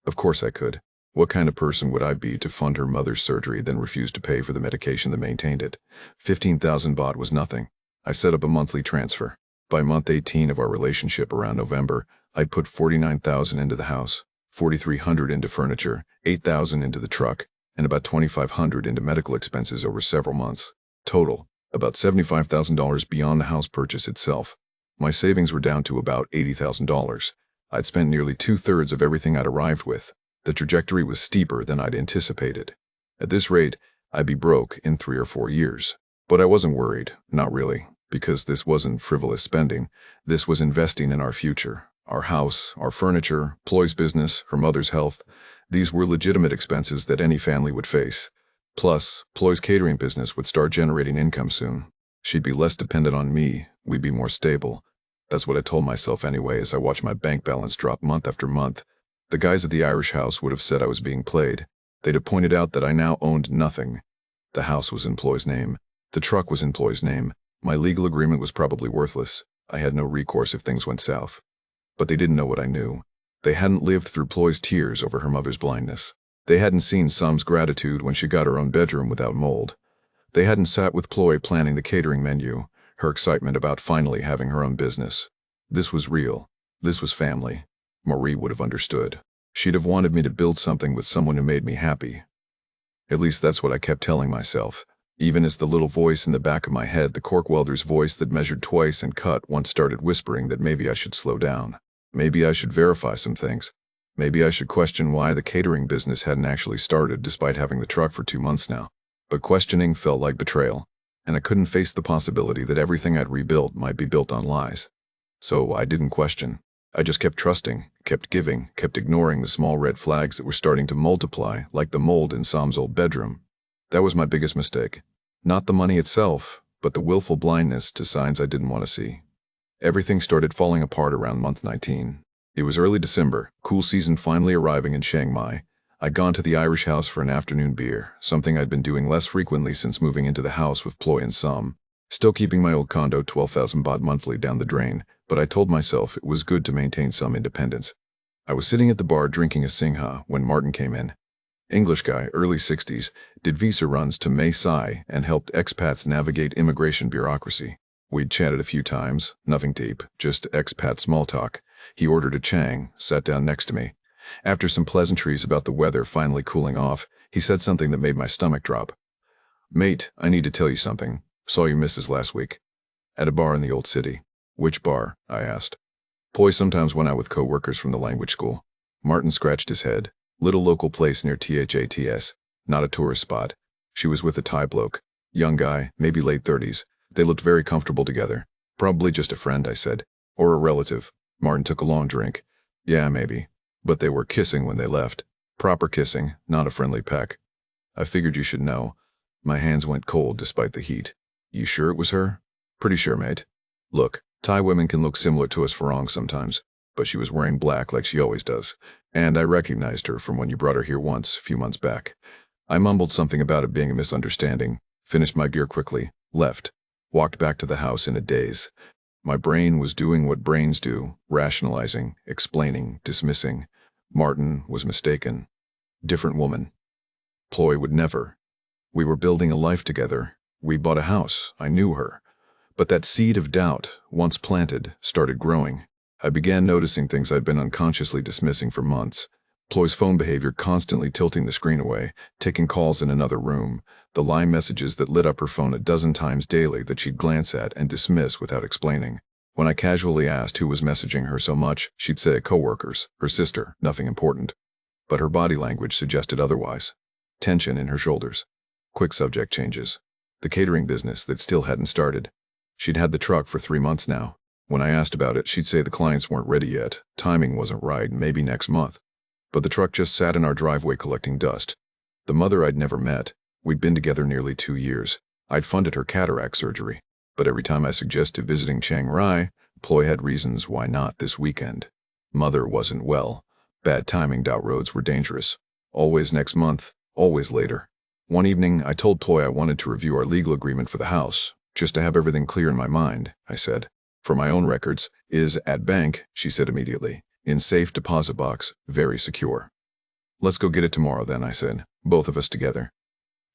Of course I could. What kind of person would I be to fund her mother's surgery then refuse to pay for the medication that maintained it? 15,000 baht was nothing. I set up a monthly transfer. By month 18 of our relationship around November, I'd put 49,000 into the house, 4,300 into furniture, 8,000 into the truck, and about 2,500 into medical expenses over several months. Total, about $75,000 beyond the house purchase itself. My savings were down to about $80,000. I'd spent nearly 2/3 of everything I'd arrived with. The trajectory was steeper than I'd anticipated. At this rate, I'd be broke in 3 or 4 years. But I wasn't worried, not really, because this wasn't frivolous spending. This was investing in our future. Our house, our furniture, Ploy's business, her mother's health. These were legitimate expenses that any family would face. Plus, Ploy's catering business would start generating income soon. She'd be less dependent on me. We'd be more stable. That's what I told myself anyway as I watched my bank balance drop month after month. The guys at the Irish house would have said I was being played. They'd have pointed out that I now owned nothing. The house was in Ploy's name. The truck was in Ploy's name. My legal agreement was probably worthless. I had no recourse if things went south. But they didn't know what I knew. They hadn't lived through Ploy's tears over her mother's blindness. They hadn't seen Sam's gratitude when she got her own bedroom without mold. They hadn't sat with Ploy planning the catering menu, her excitement about finally having her own business. This was real. This was family. Marie would have understood. She'd have wanted me to build something with someone who made me happy. At least that's what I kept telling myself, even as the little voice in the back of my head, the cork welder's voice that measured twice and cut once, started whispering that maybe I should slow down. Maybe I should verify some things. Maybe I should question why the catering business hadn't actually started despite having the truck for 2 months now. But questioning felt like betrayal, and I couldn't face the possibility that everything I'd rebuilt might be built on lies. So I didn't question. I just kept trusting, kept giving, kept ignoring the small red flags that were starting to multiply like the mold in Sam's old bedroom. That was my biggest mistake. Not the money itself, but the willful blindness to signs I didn't want to see. Everything started falling apart around month 19. It was early December, cool season finally arriving in Chiang Mai. I'd gone to the Irish house for an afternoon beer, something I'd been doing less frequently since moving into the house with Ploy and Sam. Still keeping my old condo 12,000 baht monthly down the drain, but I told myself it was good to maintain some independence. I was sitting at the bar drinking a Singha when Martin came in. English guy, early 60s, did visa runs to Mae Sai and helped expats navigate immigration bureaucracy. We'd chatted a few times, nothing deep, just expat small talk. He ordered a chang, sat down next to me. After some pleasantries about the weather finally cooling off, he said something that made my stomach drop. "Mate, I need to tell you something. Saw your missus last week. At a bar in the old city." "Which bar?" I asked. Ploy sometimes went out with co-workers from the language school. Martin scratched his head. "Little local place near THATS. Not a tourist spot. She was with a Thai bloke. Young guy, maybe late 30s. They looked very comfortable together. Probably just a friend," I said. "Or a relative." Martin took a long drink. "Yeah, maybe. But they were kissing when they left. Proper kissing, not a friendly peck." "I figured you should know." My hands went cold despite the heat. "You sure it was her?" "Pretty sure, mate. Look, Thai women can look similar to us Farangs sometimes, but she was wearing black like she always does, and I recognized her from when you brought her here once, a few months back." I mumbled something about it being a misunderstanding, finished my beer quickly, left, walked back to the house in a daze. My brain was doing what brains do, rationalizing, explaining, dismissing. Martin was mistaken. Different woman. Ploy would never. We were building a life together. We bought a house. I knew her. But that seed of doubt, once planted, started growing. I began noticing things I'd been unconsciously dismissing for months. Ploy's phone behavior, constantly tilting the screen away, taking calls in another room, the line messages that lit up her phone a dozen times daily that she'd glance at and dismiss without explaining. When I casually asked who was messaging her so much, she'd say coworkers, her sister, nothing important. But her body language suggested otherwise. Tension in her shoulders. Quick subject changes. The catering business that still hadn't started. She'd had the truck for 3 months now. When I asked about it, she'd say the clients weren't ready yet, timing wasn't right, maybe next month. But the truck just sat in our driveway collecting dust. The mother I'd never met. We'd been together nearly 2 years. I'd funded her cataract surgery. But every time I suggested visiting Chiang Rai, Ploy had reasons why not this weekend. Mother wasn't well. Bad timing, roads were dangerous. Always next month, always later. One evening, I told Ploy I wanted to review our legal agreement for the house, just to have everything clear in my mind, I said. For my own records, is at bank, she said immediately. In safe deposit box, very secure. Let's go get it tomorrow then, I said, both of us together.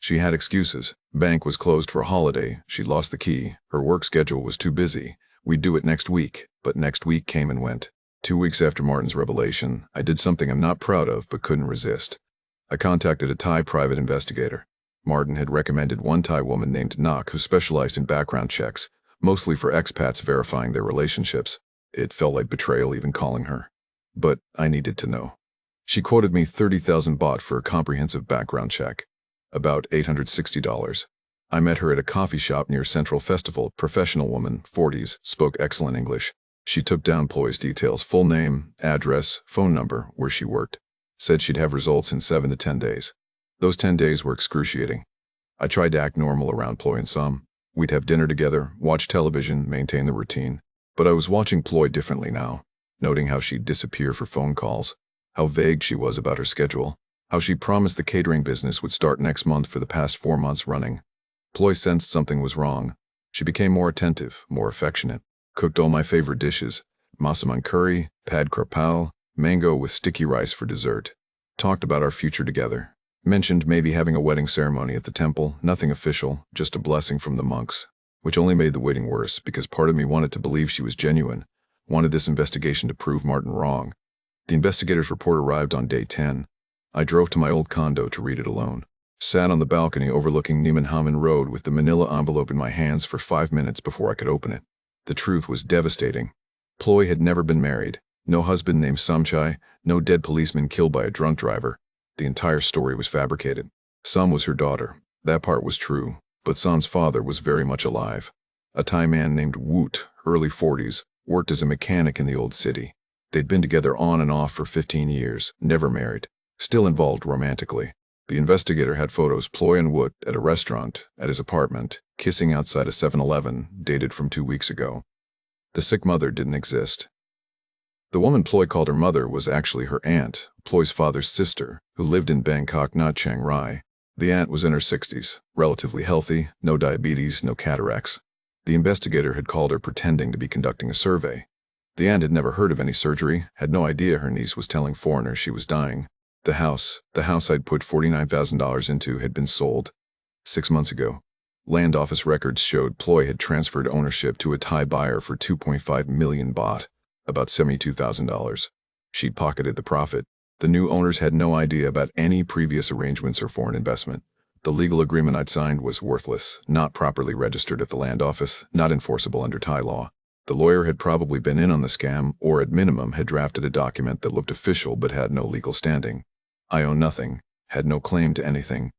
She had excuses. Bank was closed for a holiday, she'd lost the key, her work schedule was too busy. We'd do it next week, but next week came and went. 2 weeks after Martin's revelation, I did something I'm not proud of but couldn't resist. I contacted a Thai private investigator. Martin had recommended one Thai woman named Nak who specialized in background checks, mostly for expats verifying their relationships. It felt like betrayal even calling her. But I needed to know. She quoted me 30,000 baht for a comprehensive background check. About $860. I met her at a coffee shop near Central Festival. Professional woman, 40s, spoke excellent English. She took down Ploy's details, full name, address, phone number, where she worked. Said she'd have results in 7 to 10 days. Those 10 days were excruciating. I tried to act normal around Ploy and some. We'd have dinner together, watch television, maintain the routine. But I was watching Ploy differently now, noting how she'd disappear for phone calls, how vague she was about her schedule, how she promised the catering business would start next month for the past 4 months running. Ploy sensed something was wrong. She became more attentive, more affectionate. Cooked all my favorite dishes, masaman curry, pad krapao, mango with sticky rice for dessert. Talked about our future together. Mentioned maybe having a wedding ceremony at the temple, nothing official, just a blessing from the monks. Which only made the waiting worse because part of me wanted to believe she was genuine, wanted this investigation to prove Martin wrong. The investigator's report arrived on day 10. I drove to my old condo to read it alone. Sat on the balcony overlooking Neiman Haman Road with the manila envelope in my hands for 5 minutes before I could open it. The truth was devastating. Ploy had never been married. No husband named Samchai, no dead policeman killed by a drunk driver. The entire story was fabricated. Sam was her daughter. That part was true, but Sam's father was very much alive. A Thai man named Woot, early 40s, worked as a mechanic in the old city. They'd been together on and off for 15 years, never married, still involved romantically. The investigator had photos Ploy and Woot at a restaurant, at his apartment, kissing outside a 7-Eleven, dated from 2 weeks ago. The sick mother didn't exist. The woman Ploy called her mother was actually her aunt, Ploy's father's sister, who lived in Bangkok, not Chiang Rai. The aunt was in her 60s, relatively healthy, no diabetes, no cataracts. The investigator had called her pretending to be conducting a survey. The aunt had never heard of any surgery, had no idea her niece was telling foreigners she was dying. The house I'd put $49,000 into had been sold 6 months ago. Land office records showed Ploy had transferred ownership to a Thai buyer for 2.5 million baht, about $72,000. She'd pocketed the profit. The new owners had no idea about any previous arrangements or foreign investment. The legal agreement I'd signed was worthless, not properly registered at the land office, not enforceable under Thai law. The lawyer had probably been in on the scam, or at minimum had drafted a document that looked official but had no legal standing. I own nothing, had no claim to anything.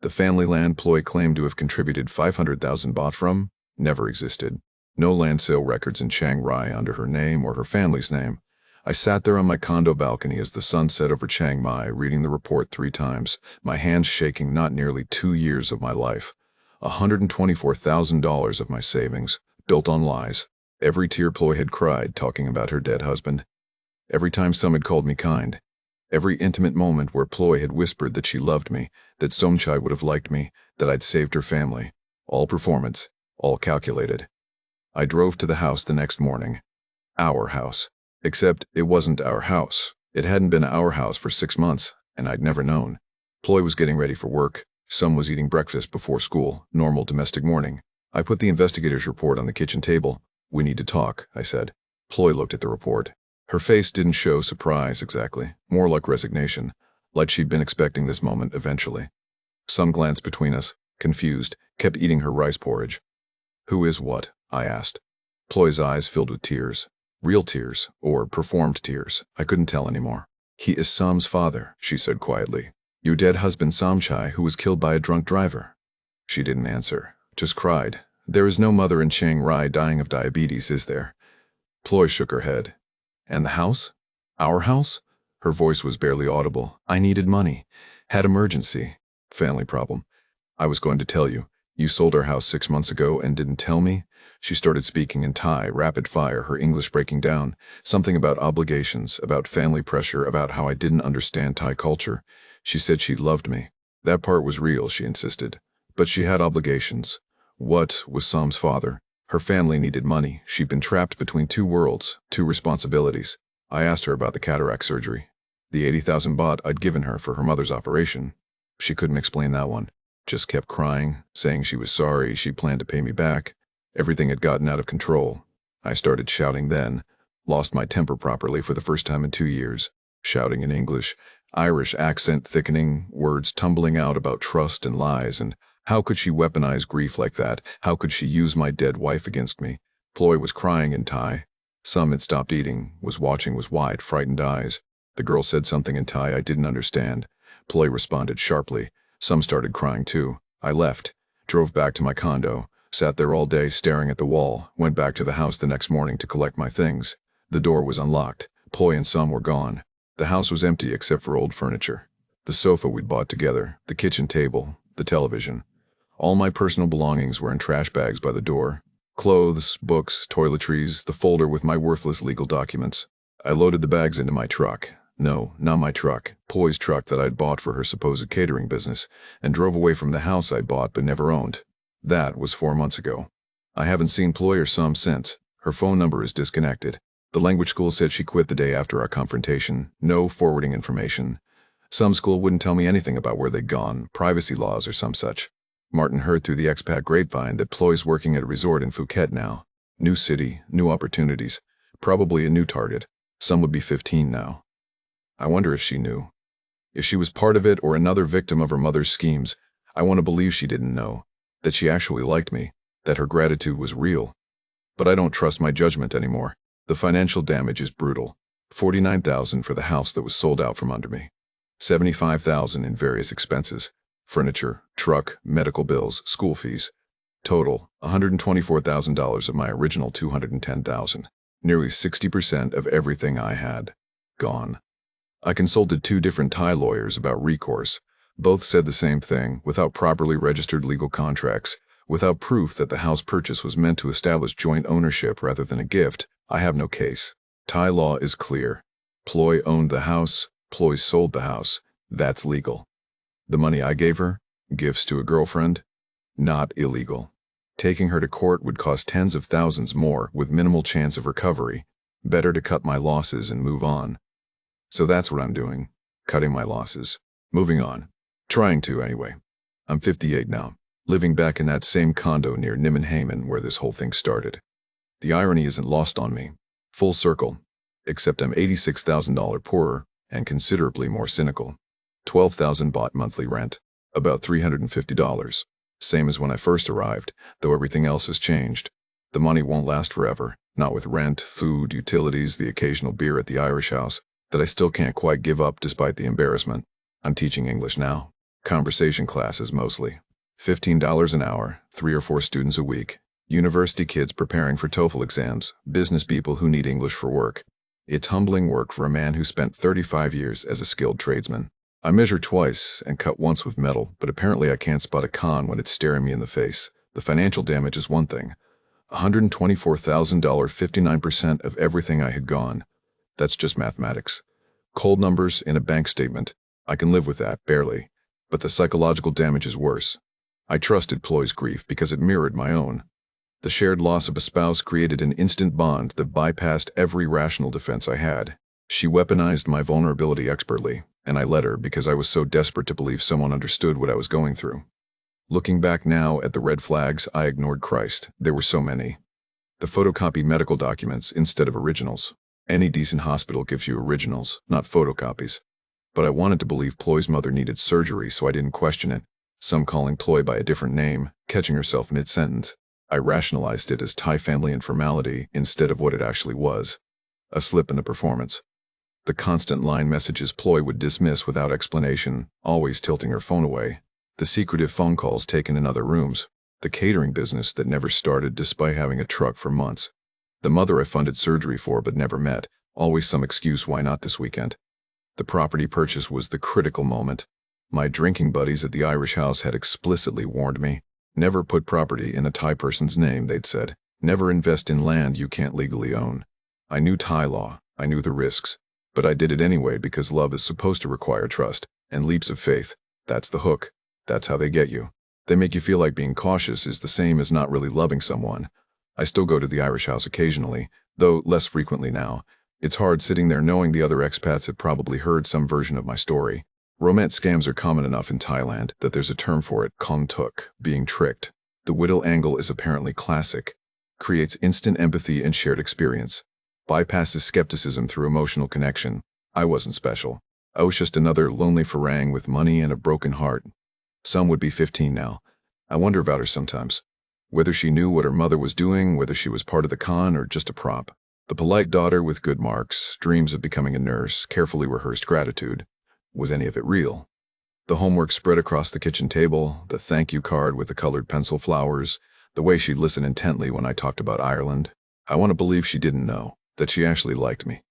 The family land Ploy claimed to have contributed 500,000 baht from never existed. No land sale records in Chiang Rai under her name or her family's name. I sat there on my condo balcony as the sun set over Chiang Mai, reading the report 3 times, my hands shaking. Not nearly 2 years of my life. $124,000 of my savings, built on lies. Every tear Ploy had cried talking about her dead husband. Every time some had called me kind. Every intimate moment where Ploy had whispered that she loved me, that Somchai would have liked me, that I'd saved her family. All performance, all calculated. I drove to the house the next morning. Our house. Except it wasn't our house. It hadn't been our house for 6 months, and I'd never known. Ploy was getting ready for work. Some was eating breakfast before school, normal domestic morning. I put the investigator's report on the kitchen table. "We need to talk," I said. Ploy looked at the report. Her face didn't show surprise exactly, more like resignation, like she'd been expecting this moment eventually. Some glanced between us, confused, kept eating her rice porridge. "Who is what?" I asked. Ploy's eyes filled with tears. Real tears, or performed tears. I couldn't tell anymore. He is Sam's father, she said quietly. Your dead husband Samchai, who was killed by a drunk driver. She didn't answer, just cried. There is no mother in Chiang Rai dying of diabetes, is there? Ploy shook her head. And the house? Our house? Her voice was barely audible. I needed money. Had emergency. Family problem. I was going to tell you. You sold our house 6 months ago and didn't tell me? She started speaking in Thai, rapid fire, her English breaking down. Something about obligations, about family pressure, about how I didn't understand Thai culture. She said she loved me. That part was real, she insisted. But she had obligations. What was Sam's father? Her family needed money. She'd been trapped between two worlds, two responsibilities. I asked her about the cataract surgery. The 80,000 baht I'd given her for her mother's operation. She couldn't explain that one. Just kept crying, saying she was sorry, she planned to pay me back. Everything had gotten out of control. I started shouting then, lost my temper properly for the first time in 2 years, shouting in English, Irish accent thickening, words tumbling out about trust and lies, and how could she weaponize grief like that? How could she use my dead wife against me? Ploy was crying in Thai. Some had stopped eating, was watching with wide, frightened eyes. The girl said something in Thai I didn't understand. Ploy responded sharply. Some started crying too. I left, drove back to my condo, sat there all day staring at the wall, went back to the house the next morning to collect my things. The door was unlocked. Ploy and Some were gone. The house was empty except for old furniture. The sofa we'd bought together, the kitchen table, the television. All my personal belongings were in trash bags by the door. Clothes, books, toiletries, the folder with my worthless legal documents. I loaded the bags into my truck. No, not my truck. Ploy's truck that I'd bought for her supposed catering business, and drove away from the house I bought but never owned. That was 4 months ago. I haven't seen Ploy or Some since. Her phone number is disconnected. The language school said she quit the day after our confrontation. No forwarding information. Some school wouldn't tell me anything about where they'd gone, privacy laws or some such. Martin heard through the expat grapevine that Ploy's working at a resort in Phuket now. New city, new opportunities. Probably a new target. Some would be 15 now. I wonder if she knew. If she was part of it or another victim of her mother's schemes. I want to believe she didn't know. That she actually liked me. That her gratitude was real. But I don't trust my judgment anymore. The financial damage is brutal. 49,000 for the house that was sold out from under me. 75,000 in various expenses. Furniture, truck, medical bills, school fees. Total, $124,000 of my original $210,000. Nearly 60% of everything I had. Gone. I consulted 2 different Thai lawyers about recourse. Both said the same thing, without properly registered legal contracts, without proof that the house purchase was meant to establish joint ownership rather than a gift. I have no case. Thai law is clear. Ploy owned the house, Ploy sold the house. That's legal. The money I gave her, gifts to a girlfriend, not illegal. Taking her to court would cost tens of thousands more with minimal chance of recovery. Better to cut my losses and move on. So that's what I'm doing. Cutting my losses. Moving on. Trying to, anyway. I'm 58 now, living back in that same condo near Nimmenhamen where this whole thing started. The irony isn't lost on me. Full circle. Except I'm $86,000 poorer and considerably more cynical. 12,000 baht monthly rent. About $350. Same as when I first arrived, though everything else has changed. The money won't last forever, not with rent, food, utilities, the occasional beer at the Irish house, that I still can't quite give up despite the embarrassment. I'm teaching English now. Conversation classes mostly. $15 an hour, 3 or 4 students a week. University kids preparing for TOEFL exams, business people who need English for work. It's humbling work for a man who spent 35 years as a skilled tradesman. I measure twice and cut once with metal, but apparently I can't spot a con when it's staring me in the face. The financial damage is one thing. $124,000, 59% of everything I had gone. That's just mathematics. Cold numbers in a bank statement. I can live with that, barely. But the psychological damage is worse. I trusted Ploy's grief because it mirrored my own. The shared loss of a spouse created an instant bond that bypassed every rational defense I had. She weaponized my vulnerability expertly, and I let her because I was so desperate to believe someone understood what I was going through. Looking back now at the red flags, I ignored Christ. There were so many. The photocopied medical documents instead of originals. Any decent hospital gives you originals, not photocopies. But I wanted to believe Ploy's mother needed surgery, so I didn't question it. Some calling Ploy by a different name, catching herself mid-sentence. I rationalized it as Thai family informality instead of what it actually was. A slip in the performance. The constant line messages Ploy would dismiss without explanation, always tilting her phone away. The secretive phone calls taken in other rooms. The catering business that never started despite having a truck for months. The mother I funded surgery for but never met, always some excuse why not this weekend. The property purchase was the critical moment. My drinking buddies at the Irish house had explicitly warned me. Never put property in a Thai person's name, they'd said. Never invest in land you can't legally own. I knew Thai law, I knew the risks. But I did it anyway because love is supposed to require trust and leaps of faith. That's the hook. That's how they get you. They make you feel like being cautious is the same as not really loving someone. I still go to the Irish house occasionally, though less frequently now. It's hard sitting there knowing the other expats have probably heard some version of my story. Romance scams are common enough in Thailand that there's a term for it, kon tuk, being tricked. The whittle angle is apparently classic. Creates instant empathy and shared experience. Bypasses skepticism through emotional connection. I wasn't special. I was just another lonely farang with money and a broken heart. Some would be 15 now. I wonder about her sometimes. Whether she knew what her mother was doing, whether she was part of the con or just a prop. The polite daughter with good marks, dreams of becoming a nurse, carefully rehearsed gratitude. Was any of it real? The homework spread across the kitchen table, the thank you card with the colored pencil flowers, the way she'd listen intently when I talked about Ireland. I want to believe she didn't know, that she actually liked me.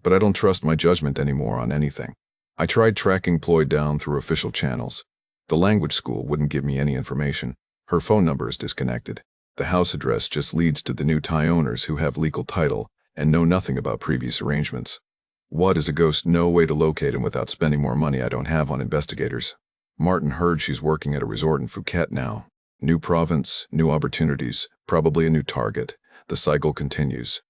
But I don't trust my judgment anymore on anything. I tried tracking Ploy down through official channels. The language school wouldn't give me any information. Her phone number is disconnected. The house address just leads to the new Thai owners who have legal title and know nothing about previous arrangements. What is a ghost? No way to locate him without spending more money I don't have on investigators. Martin heard she's working at a resort in Phuket now. New province, new opportunities, probably a new target. The cycle continues.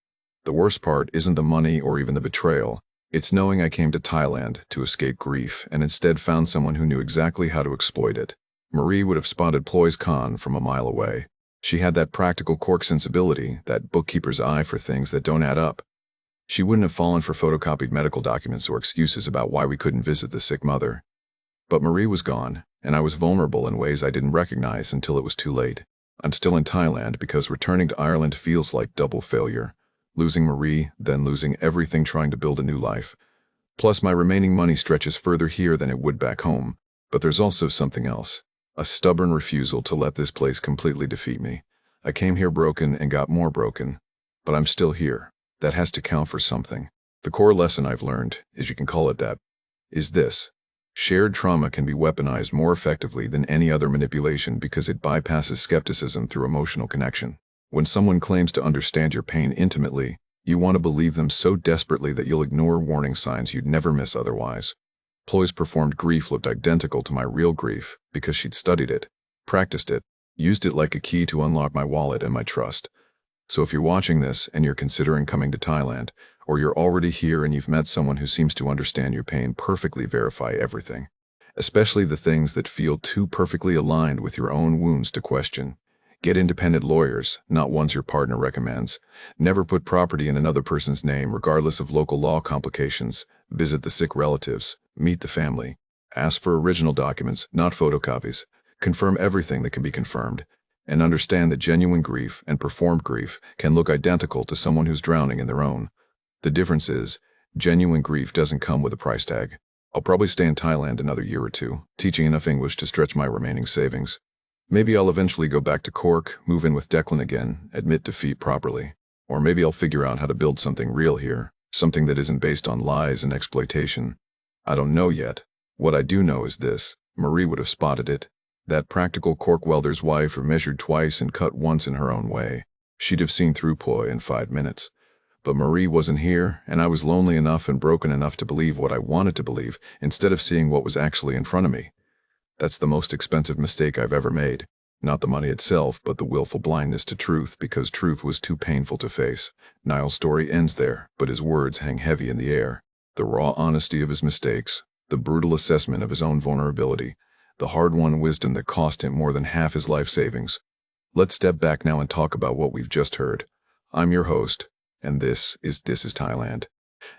The worst part isn't the money or even the betrayal. It's knowing I came to Thailand to escape grief and instead found someone who knew exactly how to exploit it. Marie would have spotted Ploy's con from a mile away. She had that practical cork sensibility, that bookkeeper's eye for things that don't add up. She wouldn't have fallen for photocopied medical documents or excuses about why we couldn't visit the sick mother. But Marie was gone, and I was vulnerable in ways I didn't recognize until it was too late. I'm still in Thailand because returning to Ireland feels like double failure. Losing Marie, then losing everything trying to build a new life. Plus, my remaining money stretches further here than it would back home. But there's also something else. A stubborn refusal to let this place completely defeat me. I came here broken and got more broken. But I'm still here. That has to count for something. The core lesson I've learned, as you can call it that, is this. Shared trauma can be weaponized more effectively than any other manipulation because it bypasses skepticism through emotional connection. When someone claims to understand your pain intimately, you want to believe them so desperately that you'll ignore warning signs you'd never miss otherwise. Ploy's performed grief looked identical to my real grief because she'd studied it, practiced it, used it like a key to unlock my wallet and my trust. So if you're watching this and you're considering coming to Thailand, or you're already here and you've met someone who seems to understand your pain, perfectly verify everything. Especially the things that feel too perfectly aligned with your own wounds to question. Get independent lawyers, not ones your partner recommends. Never put property in another person's name, regardless of local law complications. Visit the sick relatives. Meet the family. Ask for original documents, not photocopies. Confirm everything that can be confirmed. And understand that genuine grief and performed grief can look identical to someone who's drowning in their own. The difference is, genuine grief doesn't come with a price tag. I'll probably stay in Thailand another year or two, teaching enough English to stretch my remaining savings. Maybe I'll eventually go back to Cork, move in with Declan again, admit defeat properly. Or maybe I'll figure out how to build something real here, something that isn't based on lies and exploitation. I don't know yet. What I do know is this. Marie would have spotted it. That practical cork welder's wife who measured twice and cut once in her own way. She'd have seen through Ploy in 5 minutes. But Marie wasn't here, and I was lonely enough and broken enough to believe what I wanted to believe instead of seeing what was actually in front of me. That's the most expensive mistake I've ever made. Not the money itself, but the willful blindness to truth because truth was too painful to face. Niall's story ends there, but his words hang heavy in the air. The raw honesty of his mistakes, the brutal assessment of his own vulnerability, the hard-won wisdom that cost him more than half his life savings. Let's step back now and talk about what we've just heard. I'm your host, and this is Thailand.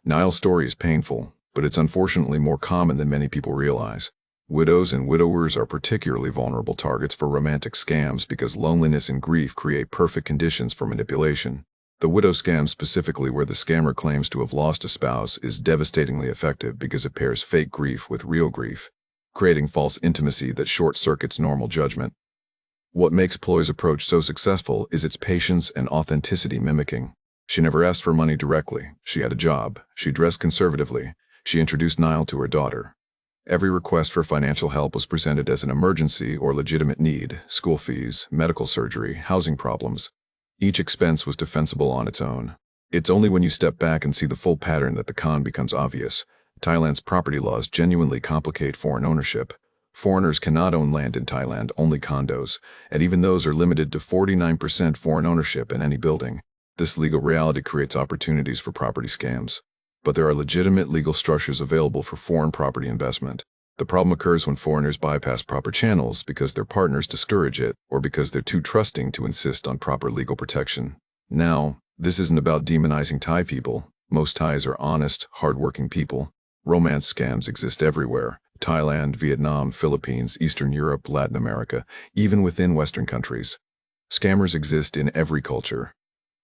Niall's story is painful, but it's unfortunately more common than many people realize. Widows and widowers are particularly vulnerable targets for romantic scams because loneliness and grief create perfect conditions for manipulation. The widow scam, specifically where the scammer claims to have lost a spouse, is devastatingly effective because it pairs fake grief with real grief, creating false intimacy that short-circuits normal judgment. What makes Ploy's approach so successful is its patience and authenticity mimicking. She never asked for money directly. She had a job. She dressed conservatively. She introduced Niall to her daughter. Every request for financial help was presented as an emergency or legitimate need: school fees, medical surgery, housing problems. Each expense was defensible on its own. It's only when you step back and see the full pattern that the con becomes obvious. Thailand's property laws genuinely complicate foreign ownership. Foreigners cannot own land in Thailand, only condos, and even those are limited to 49% foreign ownership in any building. This legal reality creates opportunities for property scams. But there are legitimate legal structures available for foreign property investment. The problem occurs when foreigners bypass proper channels because their partners discourage it or because they're too trusting to insist on proper legal protection. Now, this isn't about demonizing Thai people. Most Thais are honest, hardworking people. Romance scams exist everywhere: Thailand, Vietnam, Philippines, Eastern Europe, Latin America, even within Western countries. Scammers exist in every culture.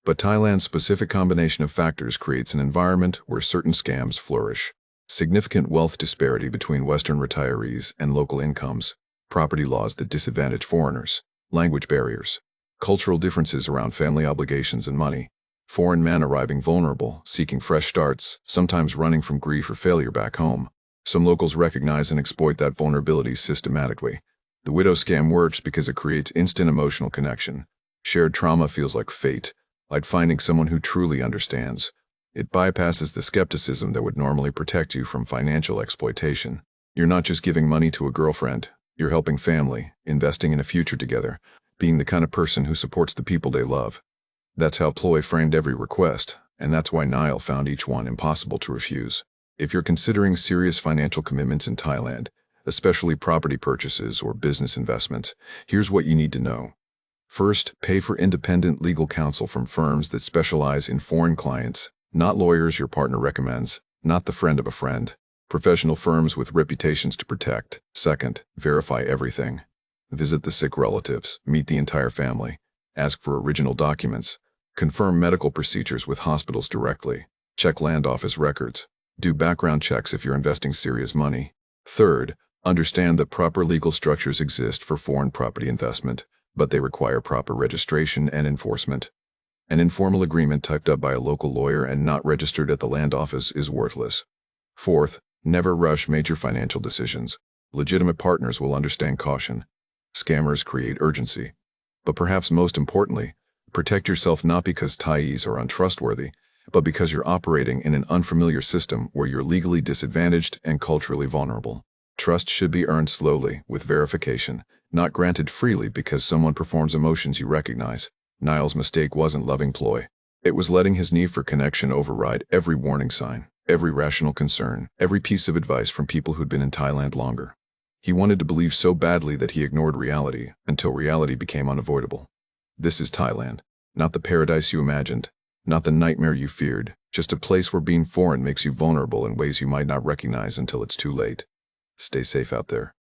But Thailand's specific combination of factors creates an environment where certain scams flourish. Significant wealth disparity between Western retirees and local incomes, property laws that disadvantage foreigners, language barriers, cultural differences around family obligations and money, foreign men arriving vulnerable, seeking fresh starts, sometimes running from grief or failure back home. Some locals recognize and exploit that vulnerability systematically. The widow scam works because it creates instant emotional connection. Shared trauma feels like fate, like finding someone who truly understands. It bypasses the skepticism that would normally protect you from financial exploitation. You're not just giving money to a girlfriend, you're helping family, investing in a future together, being the kind of person who supports the people they love. That's how Ploy framed every request, and that's why Niall found each one impossible to refuse. If you're considering serious financial commitments in Thailand, especially property purchases or business investments, here's what you need to know. First, pay for independent legal counsel from firms that specialize in foreign clients, not lawyers your partner recommends, not the friend of a friend. Professional firms with reputations to protect. Second, verify everything. Visit the sick relatives, meet the entire family, ask for original documents, confirm medical procedures with hospitals directly, check land office records, do background checks if you're investing serious money. Third, understand that proper legal structures exist for foreign property investment, but they require proper registration and enforcement. An informal agreement typed up by a local lawyer and not registered at the land office is worthless. Fourth, never rush major financial decisions. Legitimate partners will understand caution. Scammers create urgency. But perhaps most importantly, protect yourself not because Thais are untrustworthy, but because you're operating in an unfamiliar system where you're legally disadvantaged and culturally vulnerable. Trust should be earned slowly, with verification, not granted freely because someone performs emotions you recognize. Niall's mistake wasn't loving Ploy. It was letting his need for connection override every warning sign, every rational concern, every piece of advice from people who'd been in Thailand longer. He wanted to believe so badly that he ignored reality until reality became unavoidable. This is Thailand, not the paradise you imagined, not the nightmare you feared, just a place where being foreign makes you vulnerable in ways you might not recognize until it's too late. Stay safe out there.